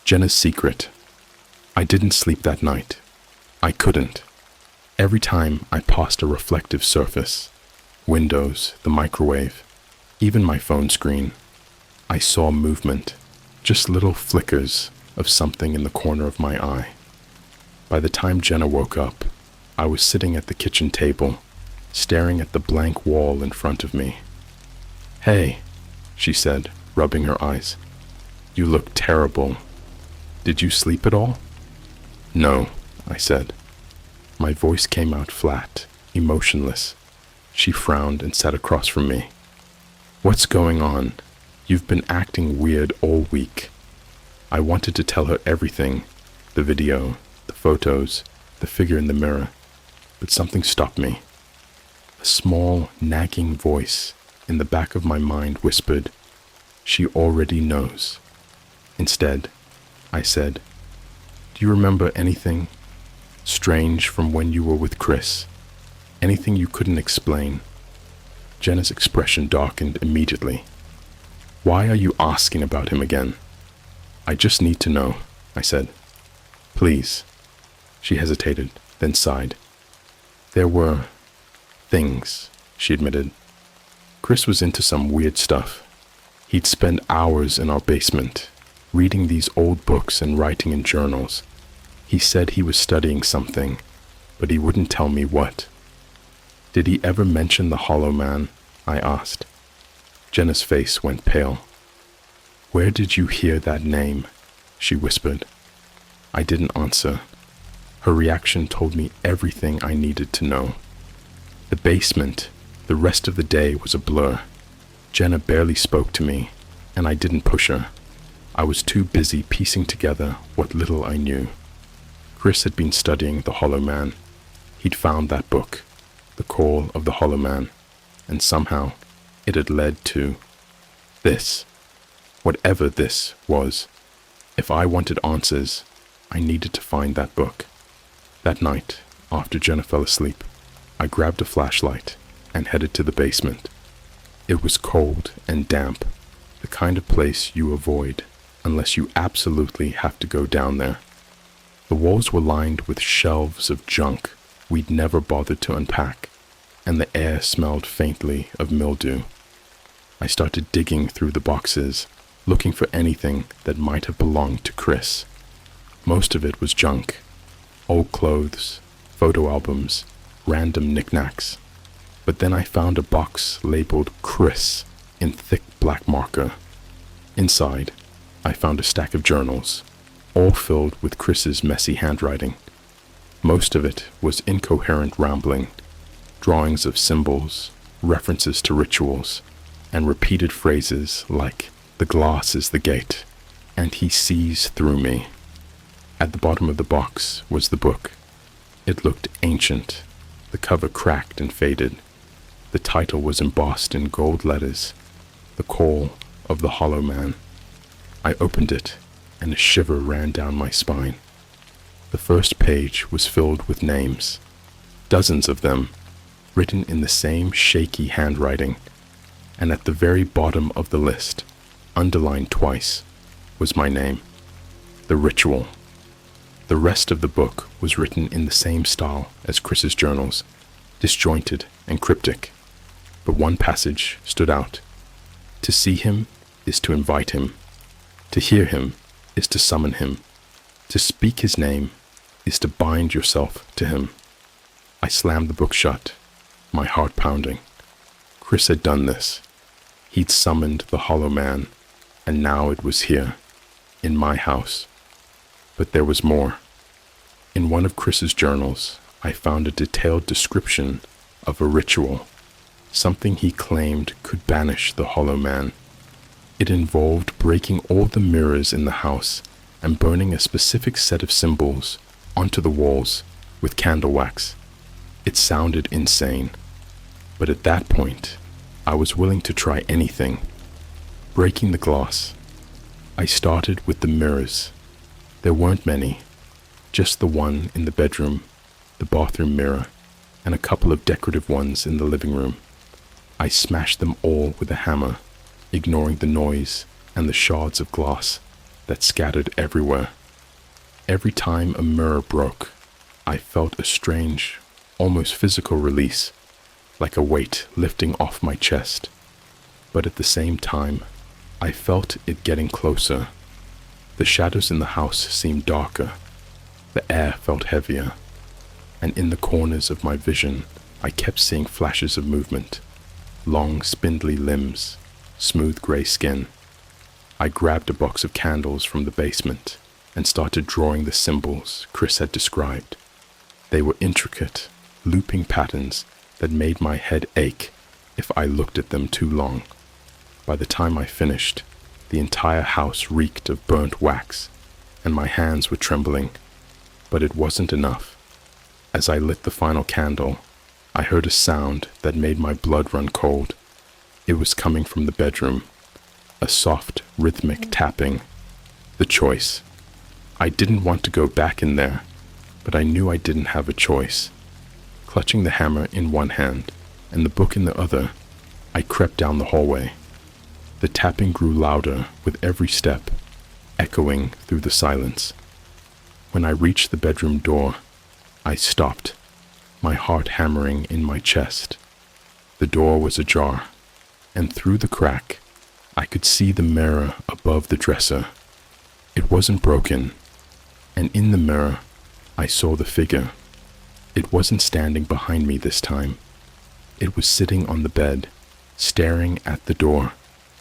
Jenna's secret. I didn't sleep that night. I couldn't. Every time I passed a reflective surface, windows, the microwave, even my phone screen, I saw movement, just little flickers of something in the corner of my eye. By the time Jenna woke up, I was sitting at the kitchen table, staring at the blank wall in front of me. Hey, she said, rubbing her eyes. You look terrible. Did you sleep at all? No, I said. My voice came out flat, emotionless. She frowned and sat across from me. What's going on? You've been acting weird all week. I wanted to tell her everything, the video, the photos, the figure in the mirror, but something stopped me. A small, nagging voice in the back of my mind whispered, she already knows. Instead, I said, do you remember anything strange from when you were with Chris? Anything you couldn't explain? Jenna's expression darkened immediately. Why are you asking about him again? I just need to know, I said. Please. She hesitated, then sighed. There were things, she admitted. Chris was into some weird stuff. He'd spend hours in our basement, reading these old books and writing in journals. He said he was studying something, but he wouldn't tell me what. Did he ever mention the Hollow Man? I asked. Jenna's face went pale. Where did you hear that name? She whispered. I didn't answer. Her reaction told me everything I needed to know. The basement, the rest of the day was a blur. Jenna barely spoke to me, and I didn't push her. I was too busy piecing together what little I knew. Chris had been studying the Hollow Man. He'd found that book, The Call of the Hollow Man, and somehow it had led to this. Whatever this was. If I wanted answers, I needed to find that book. That night, after Jenna fell asleep, I grabbed a flashlight and headed to the basement. It was cold and damp, the kind of place you avoid unless you absolutely have to go down there. The walls were lined with shelves of junk we'd never bothered to unpack, and the air smelled faintly of mildew. I started digging through the boxes, looking for anything that might have belonged to Chris. Most of it was junk. Old clothes, photo albums, random knickknacks. But then I found a box labeled Chris in thick black marker. Inside, I found a stack of journals, all filled with Chris's messy handwriting. Most of it was incoherent rambling, drawings of symbols, references to rituals, and repeated phrases like, "The glass is the gate," and "He sees through me." At the bottom of the box was the book. It looked ancient, the cover cracked and faded. The title was embossed in gold letters, The Call of the Hollow Man. I opened it, and a shiver ran down my spine. The first page was filled with names, dozens of them, written in the same shaky handwriting, and at the very bottom of the list, underlined twice, was my name, The Ritual. The rest of the book was written in the same style as Chris's journals, disjointed and cryptic, but one passage stood out. To see him is to invite him. To hear him is to summon him. To speak his name is to bind yourself to him. I slammed the book shut, my heart pounding. Chris had done this. He'd summoned the Hollow Man, and now it was here, in my house. But there was more. In one of Chris's journals, I found a detailed description of a ritual, something he claimed could banish the Hollow Man. It involved breaking all the mirrors in the house and burning a specific set of symbols onto the walls with candle wax. It sounded insane, but at that point, I was willing to try anything. Breaking the glass. I started with the mirrors. There weren't many, just the one in the bedroom, the bathroom mirror, and a couple of decorative ones in the living room. I smashed them all with a hammer, ignoring the noise and the shards of glass that scattered everywhere. Every time a mirror broke, I felt a strange, almost physical release, like a weight lifting off my chest. But at the same time, I felt it getting closer. The shadows in the house seemed darker. The air felt heavier. And in the corners of my vision, I kept seeing flashes of movement. Long, spindly limbs, smooth gray skin. I grabbed a box of candles from the basement and started drawing the symbols Chris had described. They were intricate, looping patterns that made my head ache if I looked at them too long. By the time I finished, the entire house reeked of burnt wax, and my hands were trembling. But it wasn't enough. As I lit the final candle, I heard a sound that made my blood run cold. It was coming from the bedroom, a soft, rhythmic tapping. The choice. I didn't want to go back in there, but I knew I didn't have a choice. Clutching the hammer in one hand and the book in the other, I crept down the hallway. The tapping grew louder with every step, echoing through the silence. When I reached the bedroom door, I stopped, my heart hammering in my chest. The door was ajar, and through the crack, I could see the mirror above the dresser. It wasn't broken, and in the mirror, I saw the figure. It wasn't standing behind me this time. It was sitting on the bed, staring at the door,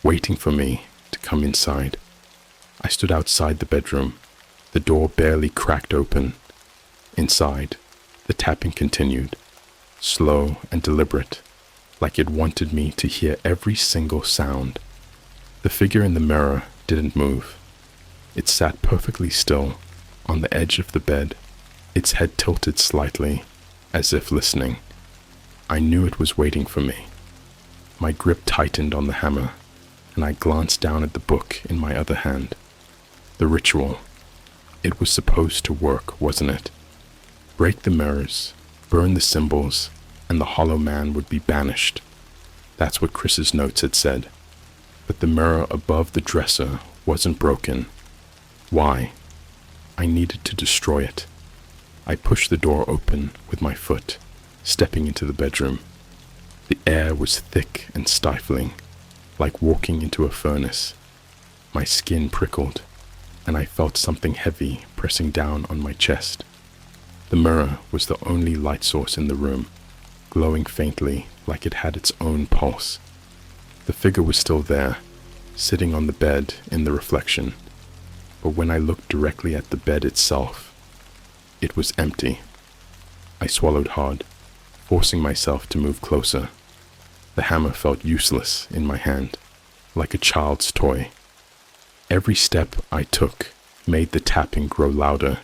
waiting for me to come inside. I stood outside the bedroom. The door barely cracked open. Inside, the tapping continued, slow and deliberate, like it wanted me to hear every single sound. The figure in the mirror didn't move. It sat perfectly still on the edge of the bed, its head tilted slightly, as if listening. I knew it was waiting for me. My grip tightened on the hammer, and I glanced down at the book in my other hand. The ritual. It was supposed to work, wasn't it? Break the mirrors, burn the symbols, and the hollow man would be banished. That's what Chris's notes had said. But the mirror above the dresser wasn't broken. Why? I needed to destroy it. I pushed the door open with my foot, stepping into the bedroom. The air was thick and stifling, like walking into a furnace. My skin prickled, and I felt something heavy pressing down on my chest. The mirror was the only light source in the room, glowing faintly like it had its own pulse. The figure was still there, sitting on the bed in the reflection, but when I looked directly at the bed itself, it was empty. I swallowed hard, forcing myself to move closer. The hammer felt useless in my hand, like a child's toy. Every step I took made the tapping grow louder,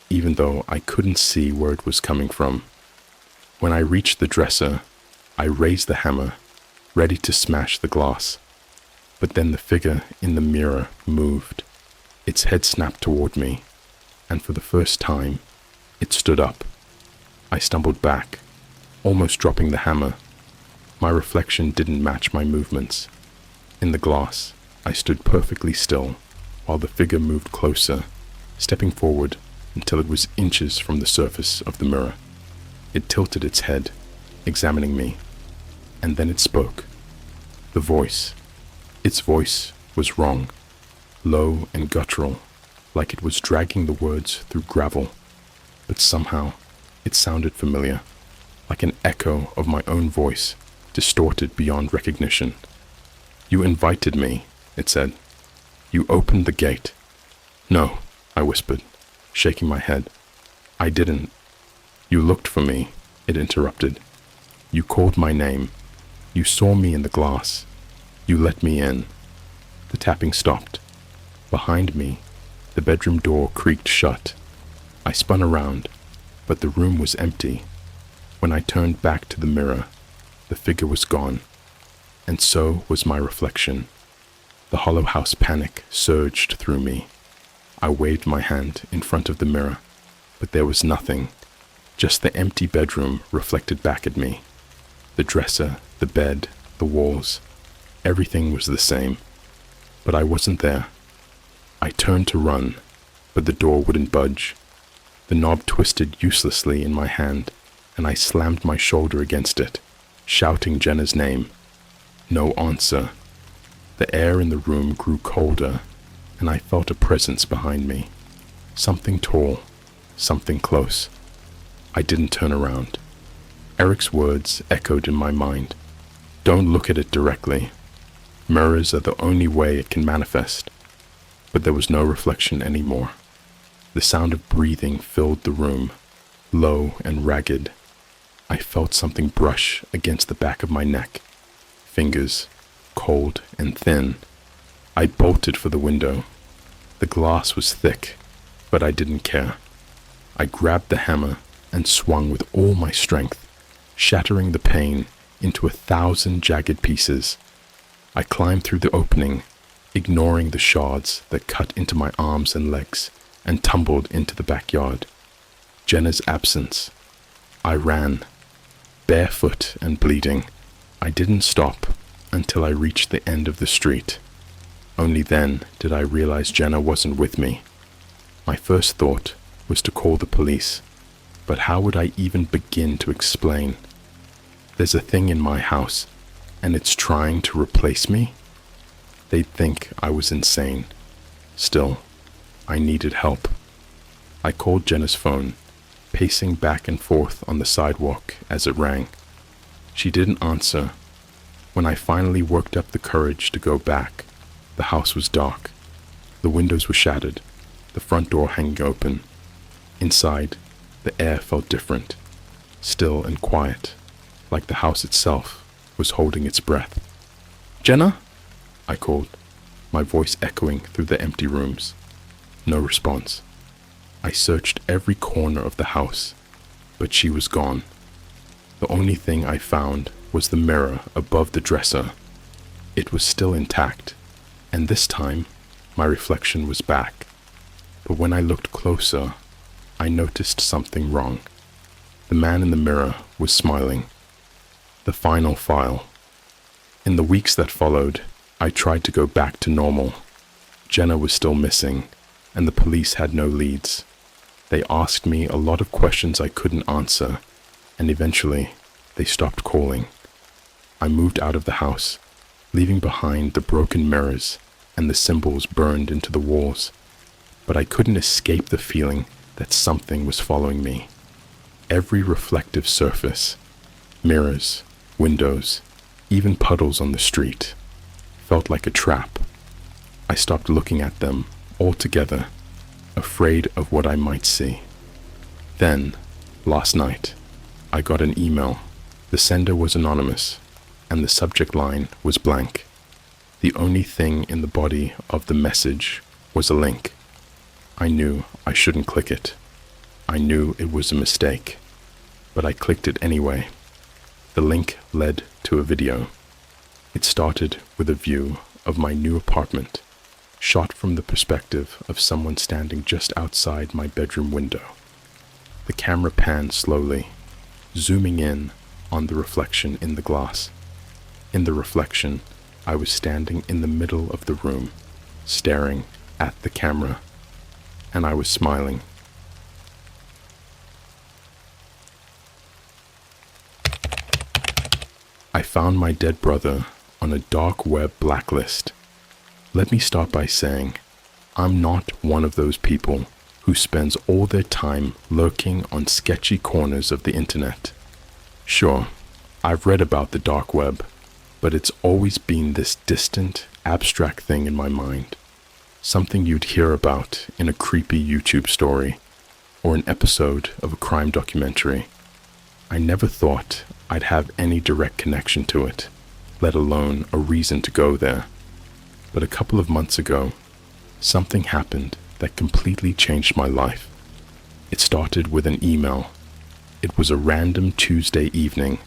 even though I couldn't see where it was coming from. When I reached the dresser, I raised the hammer, ready to smash the glass. But then the figure in the mirror moved. Its head snapped toward me, and for the first time, it stood up. I stumbled back, almost dropping the hammer. My reflection didn't match my movements. In the glass, I stood perfectly still, while the figure moved closer, stepping forward until it was inches from the surface of the mirror. It tilted its head, examining me, and then it spoke. The voice. Its voice was wrong, low and guttural, like it was dragging the words through gravel, but somehow it sounded familiar, like an echo of my own voice, distorted beyond recognition. "You invited me," it said. "You opened the gate." "No," I whispered, shaking my head. "I didn't." "You looked for me," it interrupted. "You called my name. You saw me in the glass. You let me in." The tapping stopped. Behind me, the bedroom door creaked shut. I spun around, but the room was empty. When I turned back to the mirror, the figure was gone, and so was my reflection. The hollow house panic surged through me. I waved my hand in front of the mirror, but there was nothing, just the empty bedroom reflected back at me. The dresser, the bed, the walls, everything was the same, but I wasn't there. I turned to run, but the door wouldn't budge. The knob twisted uselessly in my hand, and I slammed my shoulder against it, shouting Jenna's name. No answer. The air in the room grew colder, and I felt a presence behind me. Something tall, something close. I didn't turn around. Eric's words echoed in my mind. Don't look at it directly. Mirrors are the only way it can manifest. But there was no reflection anymore. The sound of breathing filled the room, low and ragged. I felt something brush against the back of my neck. Fingers, cold and thin. I bolted for the window. The glass was thick, but I didn't care. I grabbed the hammer and swung with all my strength, shattering the pane into 1,000 jagged pieces. I climbed through the opening, ignoring the shards that cut into my arms and legs, and tumbled into the backyard. Jenna's absence. I ran, barefoot and bleeding. I didn't stop until I reached the end of the street. Only then did I realize Jenna wasn't with me. My first thought was to call the police, but how would I even begin to explain? There's a thing in my house, and it's trying to replace me? They'd think I was insane. Still, I needed help. I called Jenna's phone, pacing back and forth on the sidewalk as it rang. She didn't answer. When I finally worked up the courage to go back, the house was dark. The windows were shattered, the front door hanging open. Inside, The air felt different, still and quiet, like the house itself was holding its breath. "Jenna?" I called, my voice echoing through the empty rooms. No response. I searched every corner of the house, but she was gone. The only thing I found was the mirror above the dresser. It was still intact, and this time my reflection was back. But when I looked closer, I noticed something wrong. The man in the mirror was smiling. The final file. In the weeks that followed, I tried to go back to normal. Jenna was still missing, and the police had no leads. They asked me a lot of questions I couldn't answer, and eventually they stopped calling. I moved out of the house, leaving behind the broken mirrors and the symbols burned into the walls. But I couldn't escape the feeling that something was following me. Every reflective surface, mirrors, windows, even puddles on the street, felt like a trap. I stopped looking at them altogether, afraid of what I might see. Then, last night, I got an email. The sender was anonymous, and the subject line was blank. The only thing in the body of the message was a link. I knew I shouldn't click it. I knew it was a mistake, but I clicked it anyway. The link led to a video. It started with a view of my new apartment, shot from the perspective of someone standing just outside my bedroom window. The camera panned slowly, zooming in on the reflection in the glass. In the reflection, I was standing in the middle of the room, staring at the camera, and I was smiling. I found my dead brother on a dark web blacklist. Let me start by saying, I'm not one of those people who spends all their time lurking on sketchy corners of the internet. Sure, I've read about the dark web, but it's always been this distant, abstract thing in my mind. Something you'd hear about in a creepy YouTube story or an episode of a crime documentary. I never thought I'd have any direct connection to it, let alone a reason to go there. But a couple of months ago, something happened that completely changed my life. It started with an email. It was a random Tuesday evening,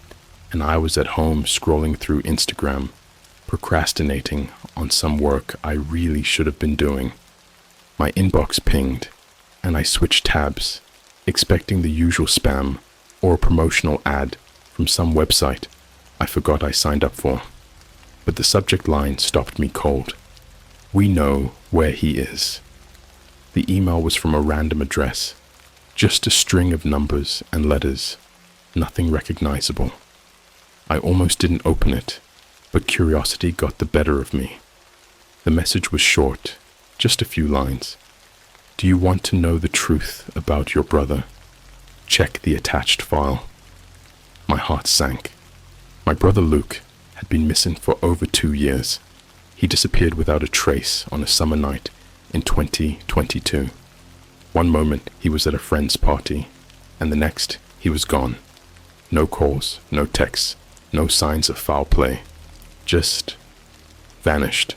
and I was at home scrolling through Instagram, procrastinating on some work I really should have been doing. My inbox pinged, and I switched tabs, expecting the usual spam or a promotional ad from some website I forgot I signed up for. But the subject line stopped me cold. "We know where he is." The email was from a random address, just a string of numbers and letters, nothing recognizable. I almost didn't open it, but curiosity got the better of me. The message was short, just a few lines. "Do you want to know the truth about your brother? Check the attached file." My heart sank. My brother Luke had been missing for over 2 years. He disappeared without a trace on a summer night in 2022. One moment he was at a friend's party, and the next he was gone. No calls, no texts, no signs of foul play. Just vanished.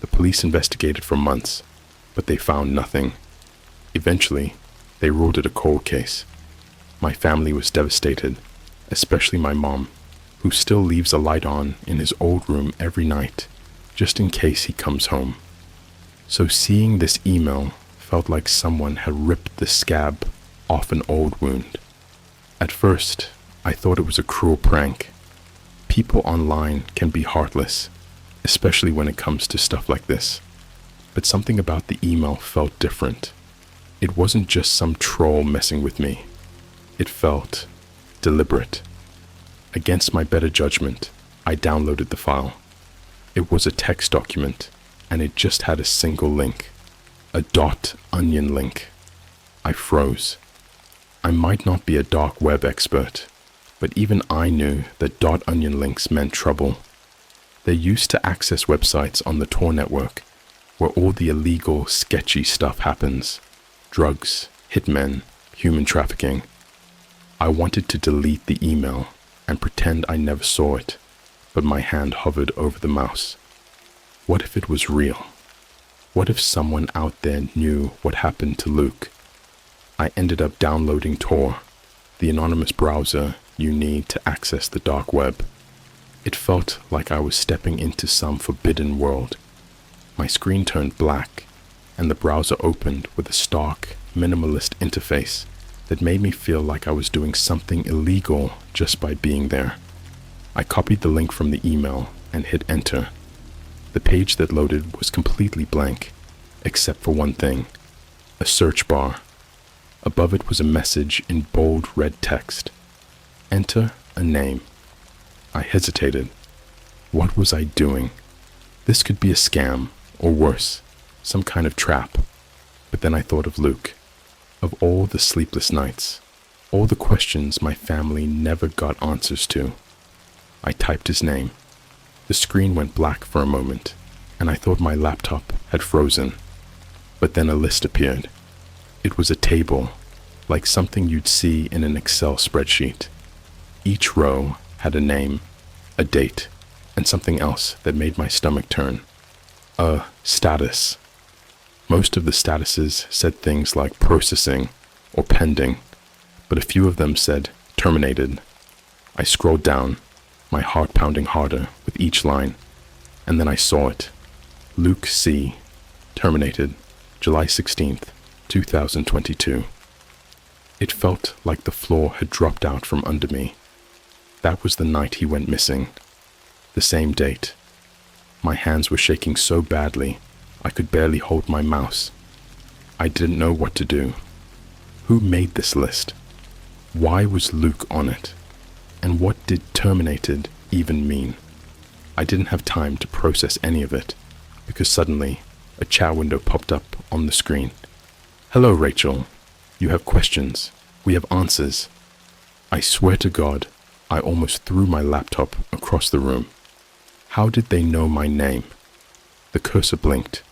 The police investigated for months, but they found nothing. Eventually, they ruled it a cold case. My family was devastated, especially my mom, who still leaves a light on in his old room every night, just in case he comes home. So seeing this email felt like someone had ripped the scab off an old wound. At first, I thought it was a cruel prank. People online can be heartless, especially when it comes to stuff like this. But something about the email felt different. It wasn't just some troll messing with me. It felt deliberate. Against my better judgment, I downloaded the file. It was a text document, and it just had a single link, a .onion link. I froze. I might not be a dark web expert, but even I knew that .onion links meant trouble. They're used to access websites on the Tor network, where all the illegal, sketchy stuff happens. Drugs, hitmen, human trafficking. I wanted to delete the email and pretend I never saw it, but my hand hovered over the mouse. What if it was real? What if someone out there knew what happened to Luke? I ended up downloading Tor, the anonymous browser you need to access the dark web. It felt like I was stepping into some forbidden world. My screen turned black, and the browser opened with a stark, minimalist interface that made me feel like I was doing something illegal just by being there. I copied the link from the email and hit enter. The page that loaded was completely blank, except for one thing: a search bar. Above it was a message in bold red text. Enter a name. I hesitated. What was I doing? This could be a scam, or worse, some kind of trap. But then I thought of Luke, of all the sleepless nights, all the questions my family never got answers to. I typed his name. The screen went black for a moment, and I thought my laptop had frozen. But then a list appeared. It was a table, like something you'd see in an Excel spreadsheet. Each row had a name, a date, and something else that made my stomach turn. A status. Most of the statuses said things like processing or pending, but a few of them said terminated. I scrolled down, my heart pounding harder with each line, and then I saw it. Luke C. Terminated, July 16th, 2022. It felt like the floor had dropped out from under me. That was the night he went missing. The same date. My hands were shaking so badly, I could barely hold my mouse. I didn't know what to do. Who made this list? Why was Luke on it? And what did terminated even mean? I didn't have time to process any of it, because suddenly a chat window popped up on the screen. Hello, Rachel. You have questions. We have answers. I swear to God, I almost threw my laptop across the room. How did they know my name? The cursor blinked,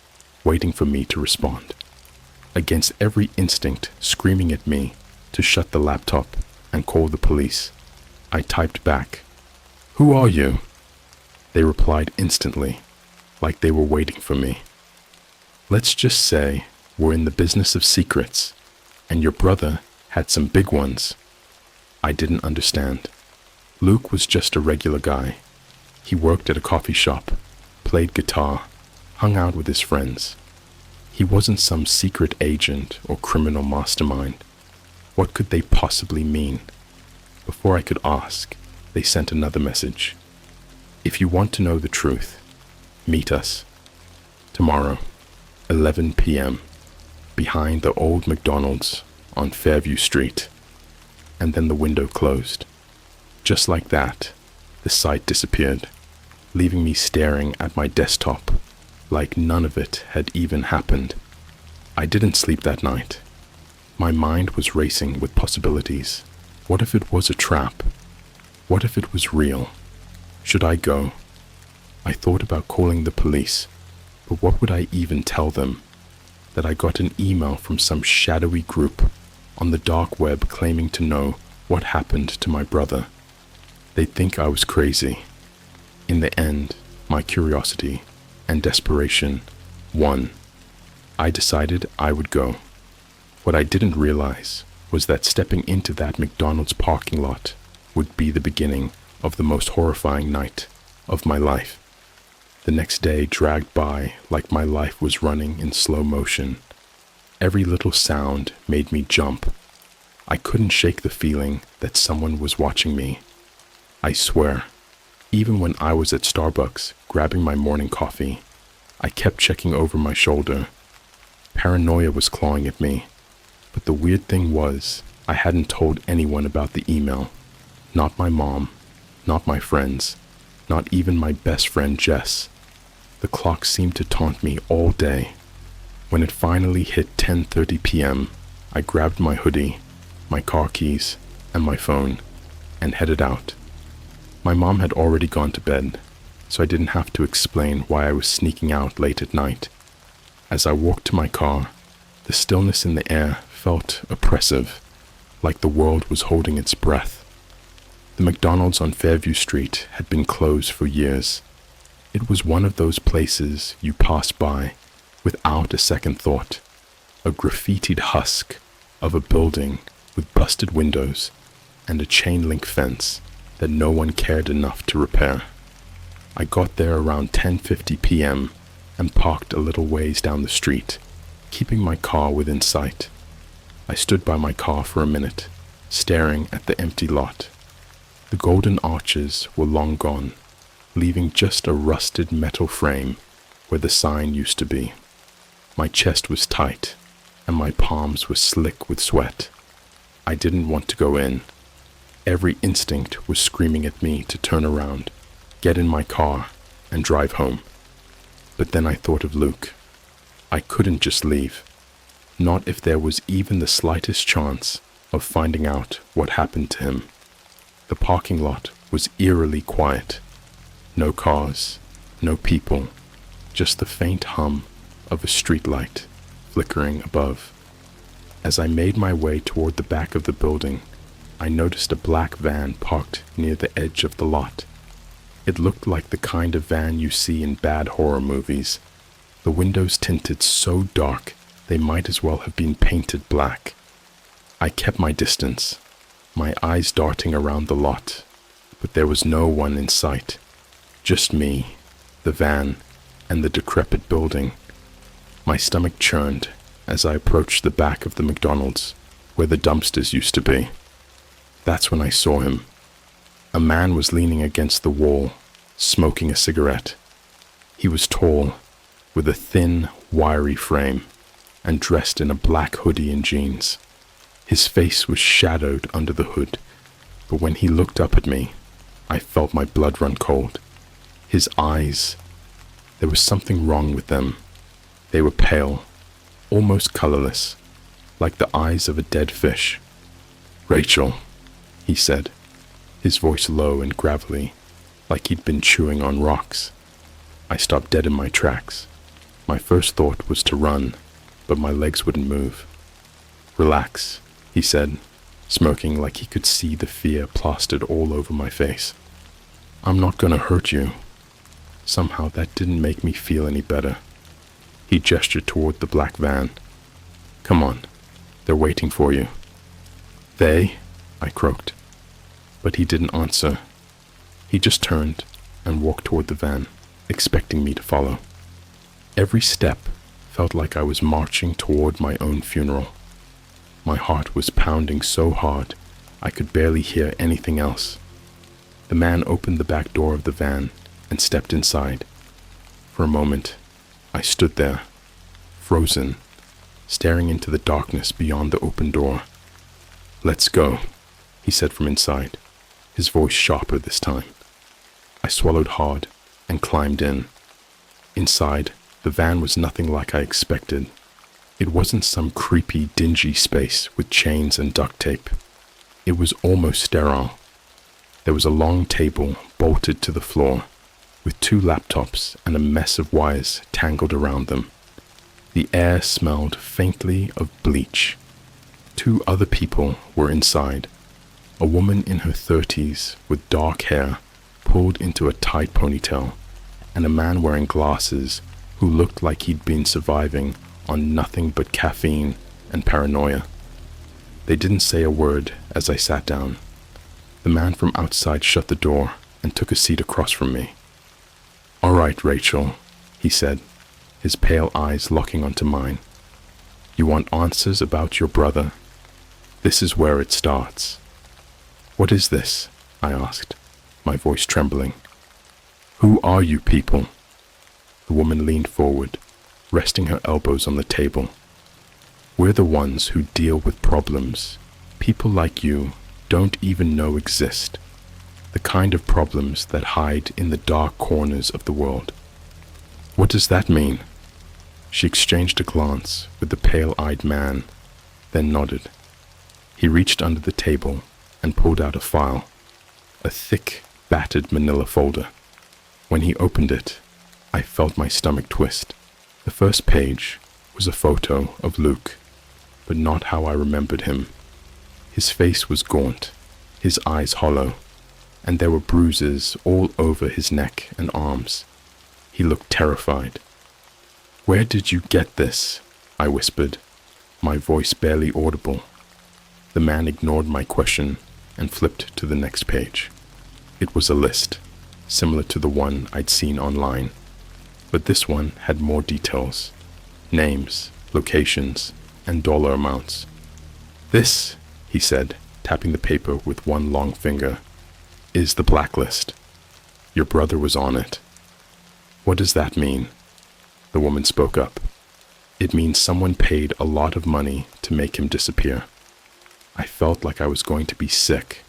waiting for me to respond. Against every instinct screaming at me to shut the laptop and call the police, I typed back, "Who are you?" They replied instantly, like they were waiting for me. Let's just say we're in the business of secrets, and your brother had some big ones. I didn't understand. Luke was just a regular guy. He worked at a coffee shop, played guitar, hung out with his friends. He wasn't some secret agent or criminal mastermind. What could they possibly mean? Before I could ask, they sent another message. If you want to know the truth, meet us. Tomorrow, 11 p.m., behind the old McDonald's on Fairview Street. And then the window closed. Just like that, the site disappeared, leaving me staring at my desktop like none of it had even happened. I didn't sleep that night. My mind was racing with possibilities. What if it was a trap? What if it was real? Should I go? I thought about calling the police, but what would I even tell them? That I got an email from some shadowy group on the dark web claiming to know what happened to my brother. They'd think I was crazy. In the end, my curiosity and desperation won. I decided I would go. What I didn't realize was that stepping into that McDonald's parking lot would be the beginning of the most horrifying night of my life. The next day dragged by like my life was running in slow motion. Every little sound made me jump. I couldn't shake the feeling that someone was watching me. I swear, even when I was at Starbucks grabbing my morning coffee, I kept checking over my shoulder. Paranoia was clawing at me, but the weird thing was, I hadn't told anyone about the email. Not my mom, not my friends, not even my best friend Jess. The clock seemed to taunt me all day. When it finally hit 10:30 p.m., I grabbed my hoodie, my car keys, and my phone, and headed out. My mom had already gone to bed, so I didn't have to explain why I was sneaking out late at night. As I walked to my car, the stillness in the air felt oppressive, like the world was holding its breath. The McDonald's on Fairview Street had been closed for years. It was one of those places you pass by without a second thought, a graffitied husk of a building with busted windows and a chain-link fence that no one cared enough to repair. I got there around 10:50 p.m. and parked a little ways down the street, keeping my car within sight. I stood by my car for a minute, staring at the empty lot. The golden arches were long gone, leaving just a rusted metal frame where the sign used to be. My chest was tight, and my palms were slick with sweat. I didn't want to go in. Every instinct was screaming at me to turn around, get in my car, and drive home. But then I thought of Luke. I couldn't just leave, not if there was even the slightest chance of finding out what happened to him. The parking lot was eerily quiet. No cars, no people, just the faint hum of a streetlight flickering above. As I made my way toward the back of the building, I noticed a black van parked near the edge of the lot. It looked like the kind of van you see in bad horror movies. The windows tinted so dark they might as well have been painted black. I kept my distance, my eyes darting around the lot, but there was no one in sight. Just me, the van, and the decrepit building. My stomach churned as I approached the back of the McDonald's, where the dumpsters used to be. That's when I saw him. A man was leaning against the wall, smoking a cigarette. He was tall, with a thin, wiry frame, and dressed in a black hoodie and jeans. His face was shadowed under the hood, but when he looked up at me, I felt my blood run cold. His eyes, there was something wrong with them. They were pale, almost colorless, like the eyes of a dead fish. "Rachel," he said, his voice low and gravelly, like he'd been chewing on rocks. I stopped dead in my tracks. My first thought was to run, but my legs wouldn't move. "Relax," he said, smirking like he could see the fear plastered all over my face. "I'm not gonna hurt you." Somehow that didn't make me feel any better. He gestured toward the black van. "Come on, they're waiting for you." "They?" I croaked. But he didn't answer. He just turned and walked toward the van, expecting me to follow. Every step felt like I was marching toward my own funeral. My heart was pounding so hard I could barely hear anything else. The man opened the back door of the van and stepped inside. For a moment, I stood there, frozen, staring into the darkness beyond the open door. "Let's go," he said from inside, his voice sharper this time. I swallowed hard and climbed in. Inside, the van was nothing like I expected. It wasn't some creepy, dingy space with chains and duct tape. It was almost sterile. There was a long table bolted to the floor, with 2 laptops and a mess of wires tangled around them. The air smelled faintly of bleach. 2 other people were inside. A woman in her 30s with dark hair pulled into a tight ponytail, and a man wearing glasses who looked like he'd been surviving on nothing but caffeine and paranoia. They didn't say a word as I sat down. The man from outside shut the door and took a seat across from me. "All right, Rachel," he said, his pale eyes locking onto mine. "You want answers about your brother? This is where it starts." "What is this?" I asked, my voice trembling. "Who are you people?" The woman leaned forward, resting her elbows on the table. "We're the ones who deal with problems people like you don't even know exist. The kind of problems that hide in the dark corners of the world." "What does that mean?" She exchanged a glance with the pale-eyed man, then nodded. He reached under the table and pulled out a file, a thick, battered manila folder. When he opened it, I felt my stomach twist. The first page was a photo of Luke, but not how I remembered him. His face was gaunt, his eyes hollow, and there were bruises all over his neck and arms. He looked terrified. "Where did you get this?" I whispered, my voice barely audible. The man ignored my question and flipped to the next page. It was a list, similar to the one I'd seen online, but this one had more details: names, locations, and dollar amounts. "This," he said, tapping the paper with one long finger, "is the blacklist. Your brother was on it." "What does that mean?" The woman spoke up. "It means someone paid a lot of money to make him disappear." I felt like I was going to be sick.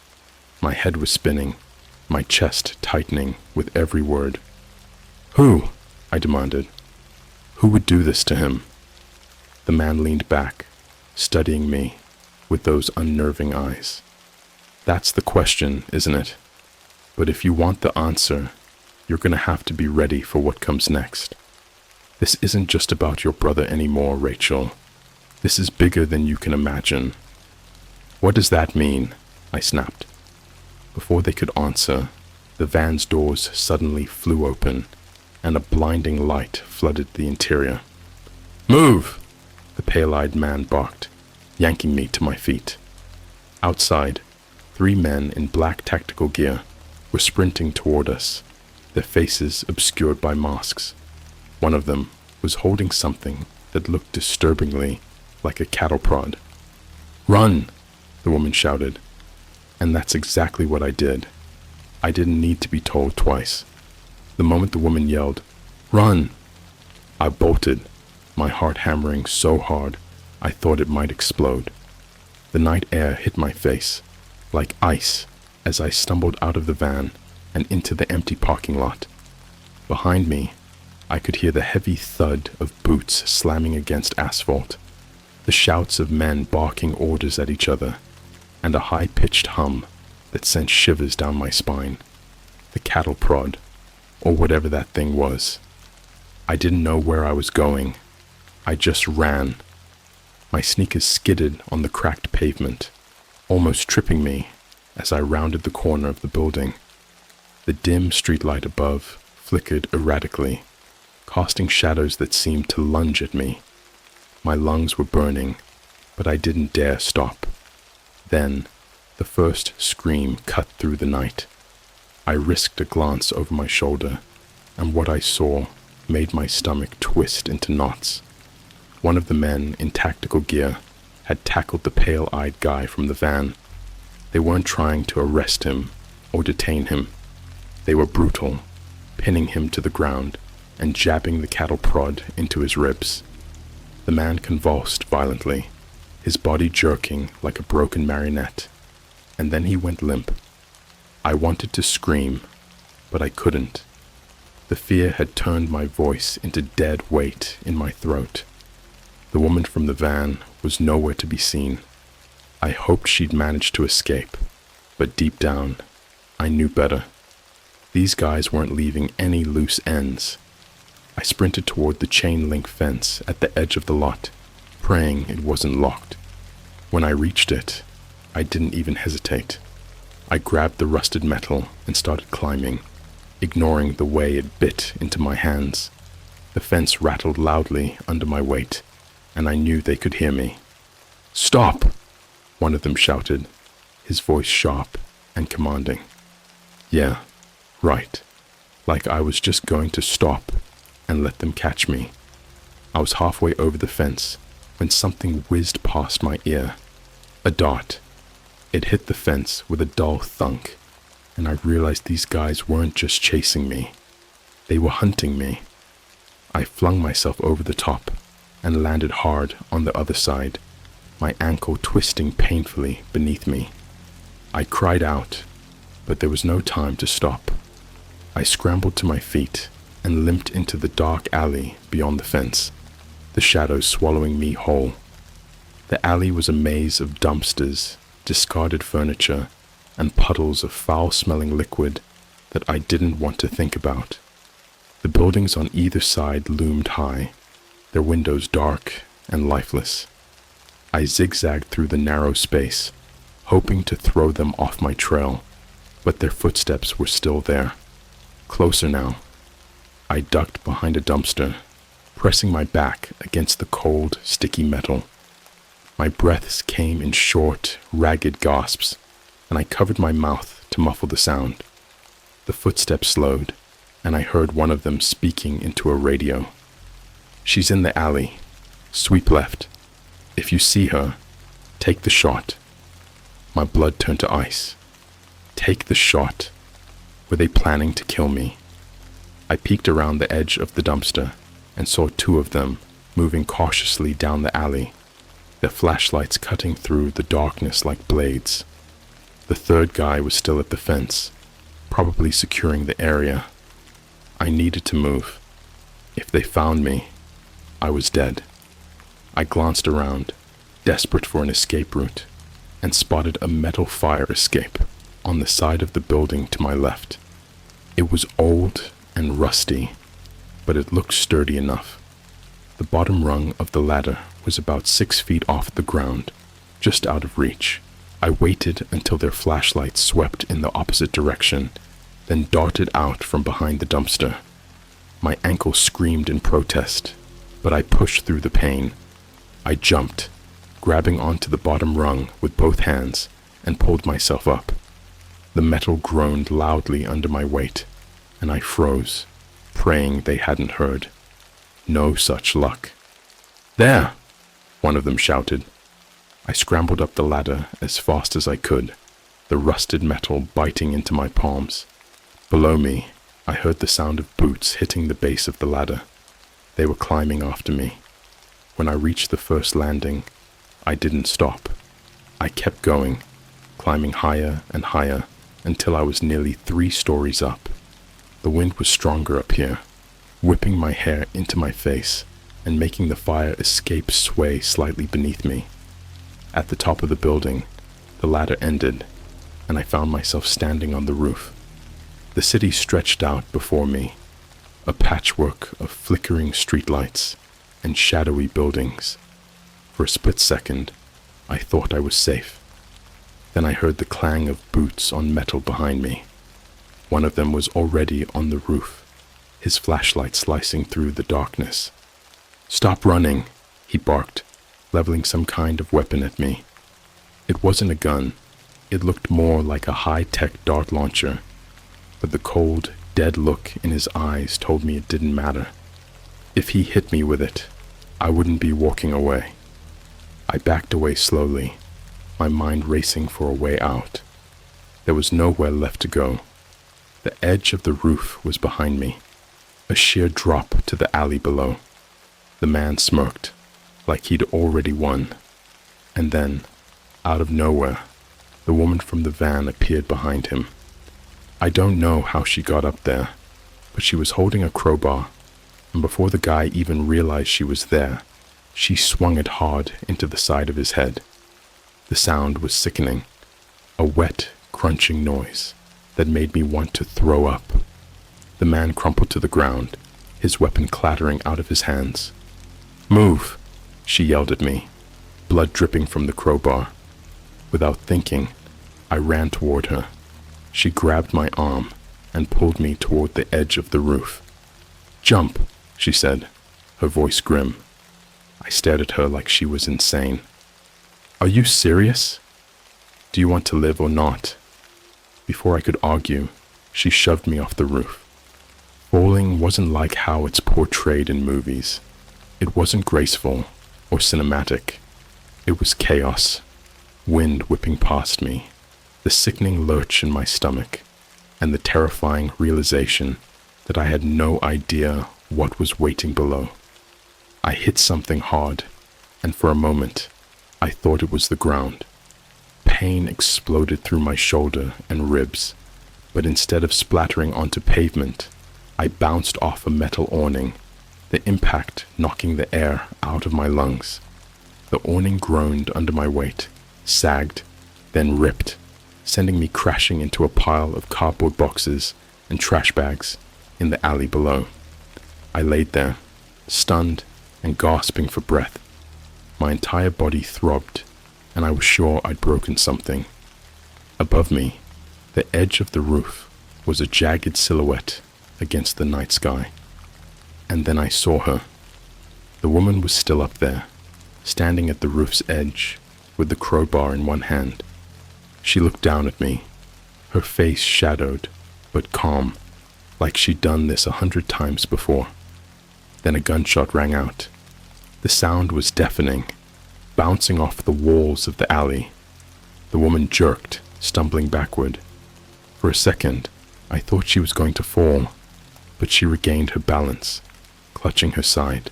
My head was spinning, my chest tightening with every word. "Who?" I demanded. "Who would do this to him?" The man leaned back, studying me with those unnerving eyes. "That's the question, isn't it? But if you want the answer, you're going to have to be ready for what comes next. This isn't just about your brother anymore, Rachel. This is bigger than you can imagine." "What does that mean?" I snapped. Before they could answer, the van's doors suddenly flew open, and a blinding light flooded the interior. "Move!" the pale-eyed man barked, yanking me to my feet. Outside, 3 men in black tactical gear were sprinting toward us, their faces obscured by masks. One of them was holding something that looked disturbingly like a cattle prod. "Run!" the woman shouted, and that's exactly what I did. I didn't need to be told twice. The moment the woman yelled, "Run!" I bolted, my heart hammering so hard I thought it might explode. The night air hit my face, like ice, as I stumbled out of the van and into the empty parking lot. Behind me, I could hear the heavy thud of boots slamming against asphalt, the shouts of men barking orders at each other, and a high-pitched hum that sent shivers down my spine. The cattle prod, or whatever that thing was. I didn't know where I was going. I just ran. My sneakers skidded on the cracked pavement, almost tripping me as I rounded the corner of the building. The dim streetlight above flickered erratically, casting shadows that seemed to lunge at me. My lungs were burning, but I didn't dare stop. Then, the first scream cut through the night. I risked a glance over my shoulder, and what I saw made my stomach twist into knots. One of the men in tactical gear had tackled the pale-eyed guy from the van. They weren't trying to arrest him or detain him. They were brutal, pinning him to the ground and jabbing the cattle prod into his ribs. The man convulsed violently, his body jerking like a broken marionette, and then he went limp. I wanted to scream, but I couldn't. The fear had turned my voice into dead weight in my throat. The woman from the van was nowhere to be seen. I hoped she'd managed to escape, but deep down, I knew better. These guys weren't leaving any loose ends. I sprinted toward the chain-link fence at the edge of the lot, praying it wasn't locked. When I reached it, I didn't even hesitate. I grabbed the rusted metal and started climbing, ignoring the way it bit into my hands. The fence rattled loudly under my weight, and I knew they could hear me. "Stop!" one of them shouted, his voice sharp and commanding. Yeah, right. Like I was just going to stop and let them catch me. I was halfway over the fence when something whizzed past my ear. A dart. It hit the fence with a dull thunk, and I realized these guys weren't just chasing me. They were hunting me. I flung myself over the top and landed hard on the other side, my ankle twisting painfully beneath me. I cried out, but there was no time to stop. I scrambled to my feet and limped into the dark alley beyond the fence, the shadows swallowing me whole. The alley was a maze of dumpsters, discarded furniture, and puddles of foul-smelling liquid that I didn't want to think about. The buildings on either side loomed high, their windows dark and lifeless. I zigzagged through the narrow space, hoping to throw them off my trail, but their footsteps were still there. Closer now. I ducked behind a dumpster, pressing my back against the cold, sticky metal. My breaths came in short, ragged gasps, and I covered my mouth to muffle the sound. The footsteps slowed, and I heard one of them speaking into a radio. "She's in the alley. Sweep left. If you see her, take the shot." My blood turned to ice. Take the shot. Were they planning to kill me? I peeked around the edge of the dumpster and saw two of them moving cautiously down the alley, their flashlights cutting through the darkness like blades. The third guy was still at the fence, probably securing the area. I needed to move. If they found me, I was dead. I glanced around, desperate for an escape route, and spotted a metal fire escape on the side of the building to my left. It was old and rusty, but it looked sturdy enough. The bottom rung of the ladder was about 6 feet off the ground, just out of reach. I waited until their flashlights swept in the opposite direction, then darted out from behind the dumpster. My ankle screamed in protest, but I pushed through the pain. I jumped, grabbing onto the bottom rung with both hands, and pulled myself up. The metal groaned loudly under my weight, and I froze, praying they hadn't heard. No such luck. "There!" one of them shouted. I scrambled up the ladder as fast as I could, the rusted metal biting into my palms. Below me, I heard the sound of boots hitting the base of the ladder. They were climbing after me. When I reached the first landing, I didn't stop. I kept going, climbing higher and higher until I was nearly 3 stories up. The wind was stronger up here, whipping my hair into my face and making the fire escape sway slightly beneath me. At the top of the building, the ladder ended, and I found myself standing on the roof. The city stretched out before me, a patchwork of flickering streetlights and shadowy buildings. For a split second, I thought I was safe. Then I heard the clang of boots on metal behind me. One of them was already on the roof, his flashlight slicing through the darkness. "Stop running," he barked, leveling some kind of weapon at me. It wasn't a gun. It looked more like a high-tech dart launcher, but the cold, dead look in his eyes told me it didn't matter. If he hit me with it, I wouldn't be walking away. I backed away slowly, my mind racing for a way out. There was nowhere left to go. The edge of the roof was behind me, a sheer drop to the alley below. The man smirked, like he'd already won. And then, out of nowhere, the woman from the van appeared behind him. I don't know how she got up there, but she was holding a crowbar, and before the guy even realized she was there, she swung it hard into the side of his head. The sound was sickening, a wet, crunching noise that made me want to throw up. The man crumpled to the ground, his weapon clattering out of his hands. "Move!" she yelled at me, blood dripping from the crowbar. Without thinking, I ran toward her. She grabbed my arm and pulled me toward the edge of the roof. "Jump," she said, her voice grim. I stared at her like she was insane. "Are you serious? Do you want to live or not?" Before I could argue, she shoved me off the roof. Falling wasn't like how it's portrayed in movies. It wasn't graceful or cinematic. It was chaos, wind whipping past me, the sickening lurch in my stomach, and the terrifying realization that I had no idea what was waiting below. I hit something hard, and for a moment, I thought it was the ground. Pain exploded through my shoulder and ribs, but instead of splattering onto pavement, I bounced off a metal awning, the impact knocking the air out of my lungs. The awning groaned under my weight, sagged, then ripped, sending me crashing into a pile of cardboard boxes and trash bags in the alley below. I laid there, stunned and gasping for breath. My entire body throbbed, and I was sure I'd broken something. Above me, the edge of the roof was a jagged silhouette against the night sky. And then I saw her. The woman was still up there, standing at the roof's edge with the crowbar in one hand. She looked down at me, her face shadowed but calm, like she'd done this 100 times before. Then a gunshot rang out. The sound was deafening, bouncing off the walls of the alley. The woman jerked, stumbling backward. For a second, I thought she was going to fall, but she regained her balance, clutching her side.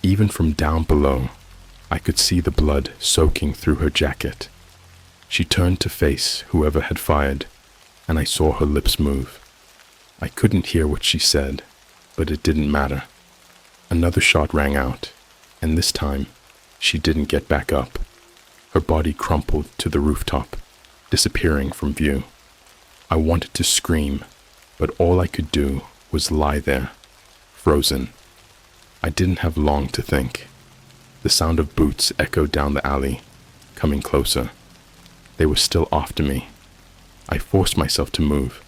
Even from down below, I could see the blood soaking through her jacket. She turned to face whoever had fired, and I saw her lips move. I couldn't hear what she said, but it didn't matter. Another shot rang out, and this time, she didn't get back up. Her body crumpled to the rooftop, disappearing from view. I wanted to scream, but all I could do was lie there, frozen. I didn't have long to think. The sound of boots echoed down the alley, coming closer. They were still after me. I forced myself to move,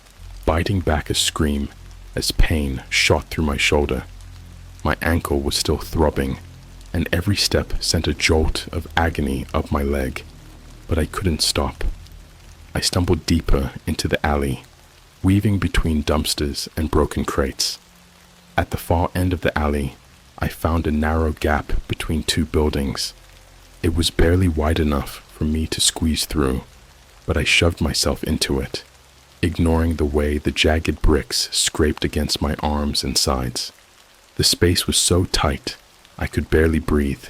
biting back a scream as pain shot through my shoulder. My ankle was still throbbing, and every step sent a jolt of agony up my leg, but I couldn't stop. I stumbled deeper into the alley, weaving between dumpsters and broken crates. At the far end of the alley, I found a narrow gap between two buildings. It was barely wide enough for me to squeeze through, but I shoved myself into it, ignoring the way the jagged bricks scraped against my arms and sides. The space was so tight, I could barely breathe,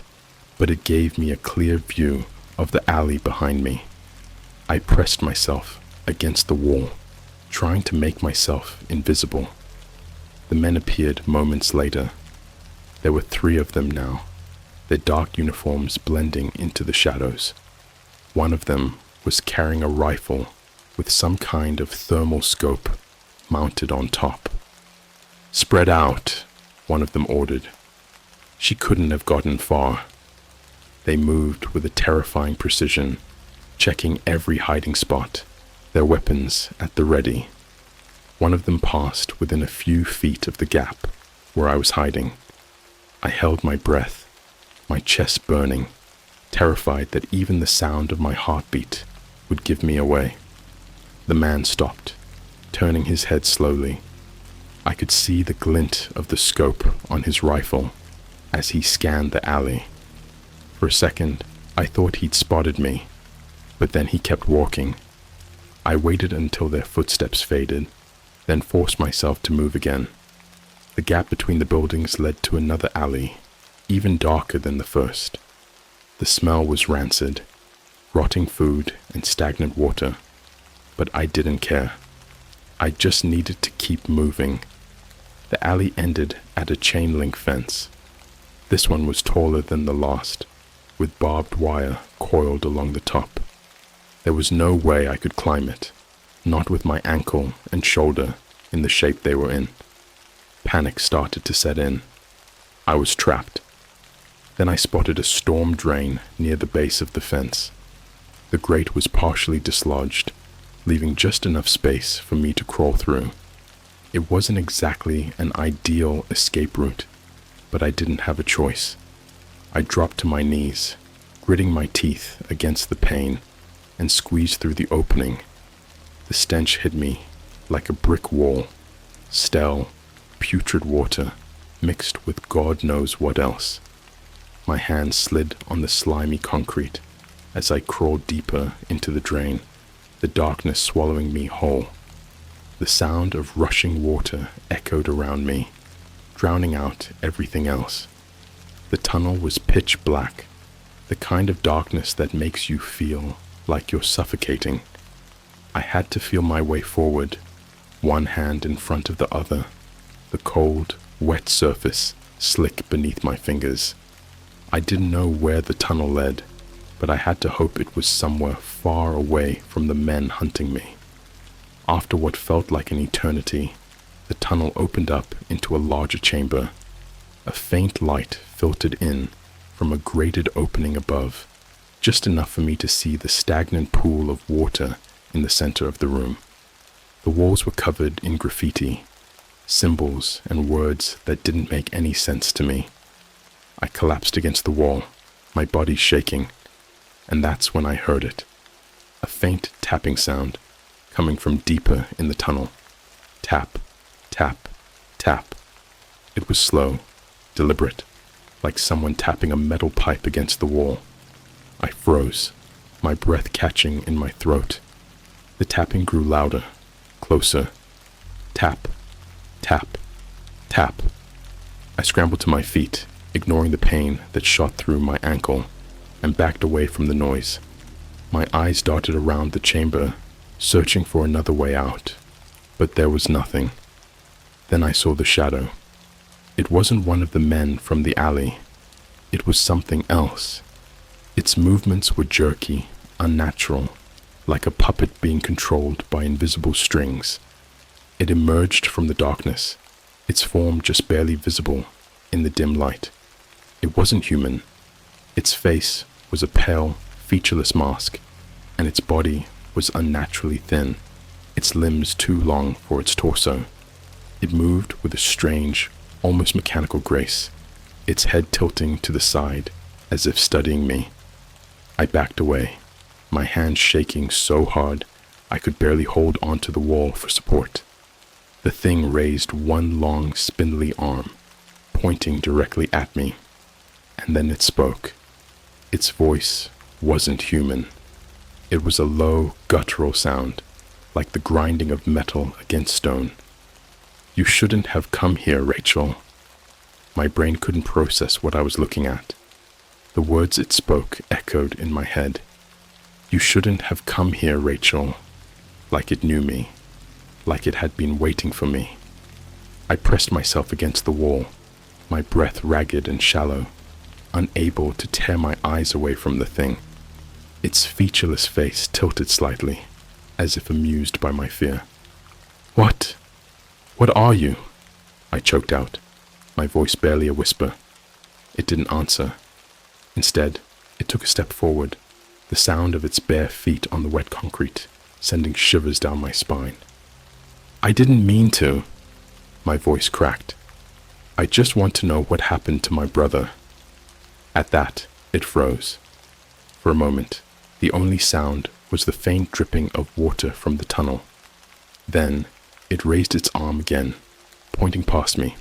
but it gave me a clear view of the alley behind me. I pressed myself against the wall, trying to make myself invisible. The men appeared moments later. There were 3 of them now, their dark uniforms blending into the shadows. One of them was carrying a rifle with some kind of thermal scope mounted on top. "Spread out," one of them ordered. She couldn't have gotten far. They moved with a terrifying precision, checking every hiding spot, their weapons at the ready. One of them passed within a few feet of the gap where I was hiding. I held my breath, my chest burning, terrified that even the sound of my heartbeat would give me away. The man stopped, turning his head slowly. I could see the glint of the scope on his rifle as he scanned the alley. For a second, I thought he'd spotted me, but then he kept walking. I waited until their footsteps faded, then forced myself to move again. The gap between the buildings led to another alley, even darker than the first. The smell was rancid, rotting food and stagnant water, but I didn't care. I just needed to keep moving. The alley ended at a chain link fence. This one was taller than the last, with barbed wire coiled along the top. There was no way I could climb it, not with my ankle and shoulder in the shape they were in. Panic started to set in. I was trapped. Then I spotted a storm drain near the base of the fence. The grate was partially dislodged, leaving just enough space for me to crawl through. It wasn't exactly an ideal escape route, but I didn't have a choice. I dropped to my knees, gritting my teeth against the pain, and squeezed through the opening. The stench hit me like a brick wall, stale, putrid water mixed with God knows what else. My hands slid on the slimy concrete as I crawled deeper into the drain, the darkness swallowing me whole. The sound of rushing water echoed around me, drowning out everything else. The tunnel was pitch black, the kind of darkness that makes you feel like you're suffocating. I had to feel my way forward, one hand in front of the other, the cold, wet surface slick beneath my fingers. I didn't know where the tunnel led, but I had to hope it was somewhere far away from the men hunting me. After what felt like an eternity, the tunnel opened up into a larger chamber. A faint light filtered in from a grated opening above, just enough for me to see the stagnant pool of water in the center of the room. The walls were covered in graffiti, symbols and words that didn't make any sense to me. I collapsed against the wall, my body shaking, and that's when I heard it. A faint tapping sound coming from deeper in the tunnel. Tap, tap, tap. It was slow, deliberate, like someone tapping a metal pipe against the wall. I froze, my breath catching in my throat. The tapping grew louder, closer. Tap, tap, tap. I scrambled to my feet, ignoring the pain that shot through my ankle, and backed away from the noise. My eyes darted around the chamber, searching for another way out, but there was nothing. Then I saw the shadow. It wasn't one of the men from the alley. It was something else. Its movements were jerky, unnatural, like a puppet being controlled by invisible strings. It emerged from the darkness, its form just barely visible in the dim light. It wasn't human. Its face was a pale, featureless mask, and its body was unnaturally thin, its limbs too long for its torso. It moved with a strange, almost mechanical grace, its head tilting to the side as if studying me. I backed away, my hands shaking so hard I could barely hold onto the wall for support. The thing raised one long, spindly arm, pointing directly at me, and then it spoke. Its voice wasn't human. It was a low, guttural sound, like the grinding of metal against stone. "You shouldn't have come here, Rachel." My brain couldn't process what I was looking at. The words it spoke echoed in my head. "You shouldn't have come here, Rachel," like it knew me, like it had been waiting for me. I pressed myself against the wall, my breath ragged and shallow, unable to tear my eyes away from the thing. Its featureless face tilted slightly, as if amused by my fear. What are you?" I choked out, my voice barely a whisper. It didn't answer. Instead, it took a step forward, the sound of its bare feet on the wet concrete sending shivers down my spine. "I didn't mean to." My voice cracked. "I just want to know what happened to my brother." At that, it froze. For a moment, the only sound was the faint dripping of water from the tunnel. Then, it raised its arm again, pointing past me.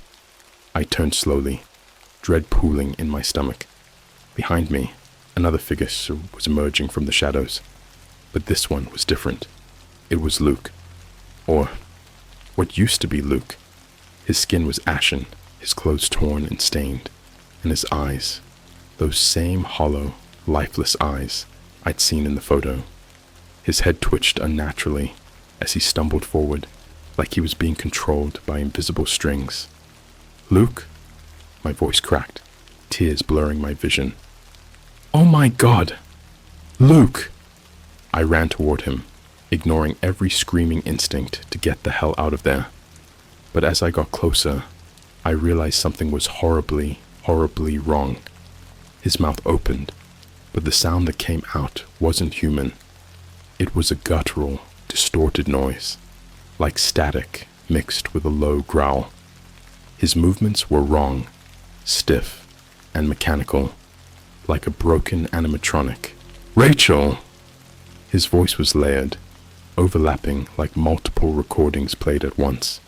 I turned slowly, dread pooling in my stomach. Behind me, another figure was emerging from the shadows, but this one was different. It was Luke, or what used to be Luke. His skin was ashen, his clothes torn and stained, and his eyes, those same hollow, lifeless eyes I'd seen in the photo. His head twitched unnaturally as he stumbled forward, like he was being controlled by invisible strings. "Luke?" My voice cracked, tears blurring my vision. "Oh my God! Luke!" I ran toward him, ignoring every screaming instinct to get the hell out of there. But as I got closer, I realized something was horribly, horribly wrong. His mouth opened, but the sound that came out wasn't human. It was a guttural, distorted noise, like static mixed with a low growl. His movements were wrong, stiff, and mechanical, like a broken animatronic. "Rachel!" His voice was layered, overlapping like multiple recordings played at once.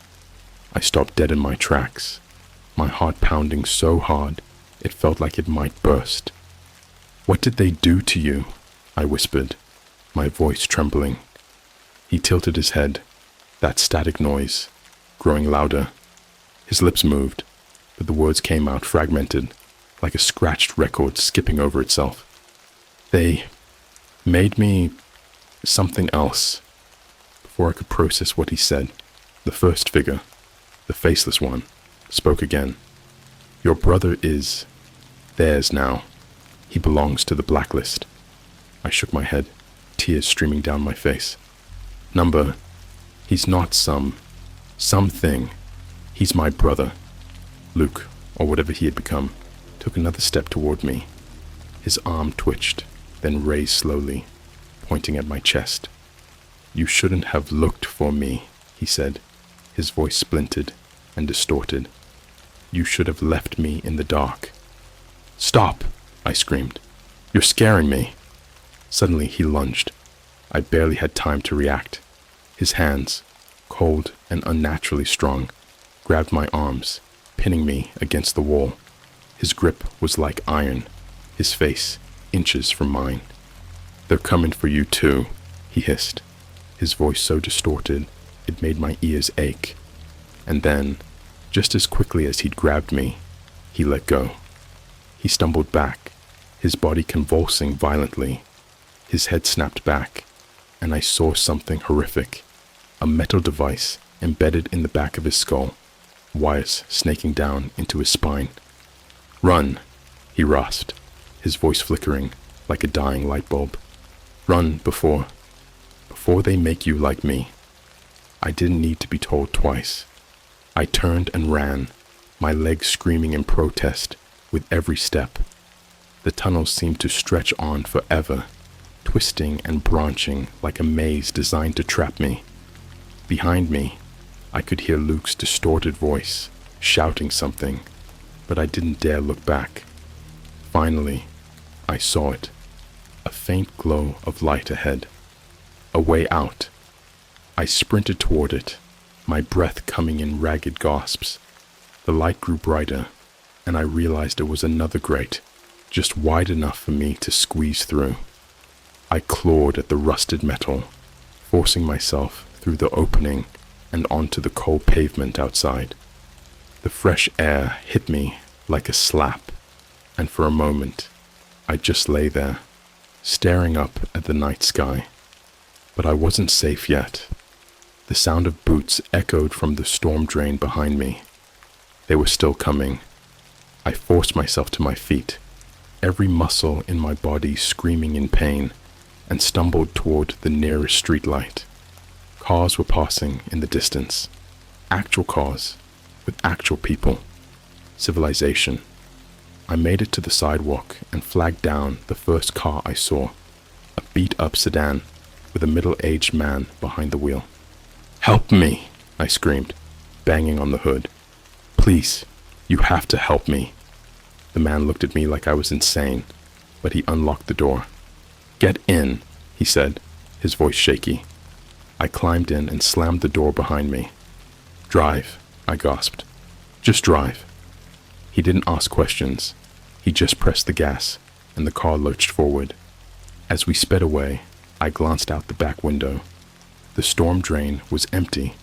I stopped dead in my tracks, my heart pounding so hard it felt like it might burst. "What did they do to you?" I whispered, my voice trembling. He tilted his head, that static noise, growing louder. His lips moved, but the words came out fragmented, like a scratched record skipping over itself. "They made me something else." Before I could process what he said, the first figure, the faceless one, spoke again. "Your brother is theirs now. He belongs to the blacklist." I shook my head, tears streaming down my face. He's not something. He's my brother." Luke, or whatever he had become, took another step toward me. His arm twitched, then raised slowly, pointing at my chest. You shouldn't have looked for me, he said, his voice splintered and distorted. You should have left me in the dark. Stop, I screamed. You're scaring me. Suddenly he lunged. I barely had time to react. His hands, cold and unnaturally strong, grabbed my arms, pinning me against the wall. His grip was like iron, his face inches from mine. They're coming for you too, he hissed, his voice so distorted it made my ears ache. And then, just as quickly as he'd grabbed me, he let go. He stumbled back, his body convulsing violently. His head snapped back, and I saw something horrific. A metal device embedded in the back of his skull, wires snaking down into his spine. Run, he rasped, his voice flickering like a dying light bulb. Run before they make you like me. I didn't need to be told twice. I turned and ran, my legs screaming in protest with every step. The tunnels seemed to stretch on forever, twisting and branching like a maze designed to trap me. Behind me, I could hear Luke's distorted voice, shouting something, but I didn't dare look back. Finally, I saw it, a faint glow of light ahead, a way out. I sprinted toward it, my breath coming in ragged gasps. The light grew brighter, and I realized it was another grate, just wide enough for me to squeeze through. I clawed at the rusted metal, forcing myself through the opening and onto the cold pavement outside. The fresh air hit me like a slap, and for a moment, I just lay there, staring up at the night sky. But I wasn't safe yet. The sound of boots echoed from the storm drain behind me. They were still coming. I forced myself to my feet, every muscle in my body screaming in pain, and stumbled toward the nearest streetlight. Cars were passing in the distance. Actual cars, with actual people. Civilization. I made it to the sidewalk and flagged down the first car I saw, a beat-up sedan with a middle-aged man behind the wheel. Help me, I screamed, banging on the hood. Please, you have to help me. The man looked at me like I was insane, but he unlocked the door. Get in, he said, his voice shaky. I climbed in and slammed the door behind me. Drive, I gasped. Just drive. He didn't ask questions. He just pressed the gas, and the car lurched forward. As we sped away, I glanced out the back window. The storm drain was empty.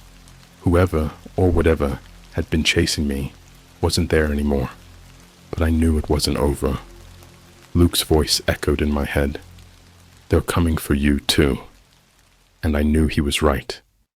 Whoever or whatever had been chasing me wasn't there anymore. But I knew it wasn't over. Luke's voice echoed in my head. They're coming for you too. And I knew he was right.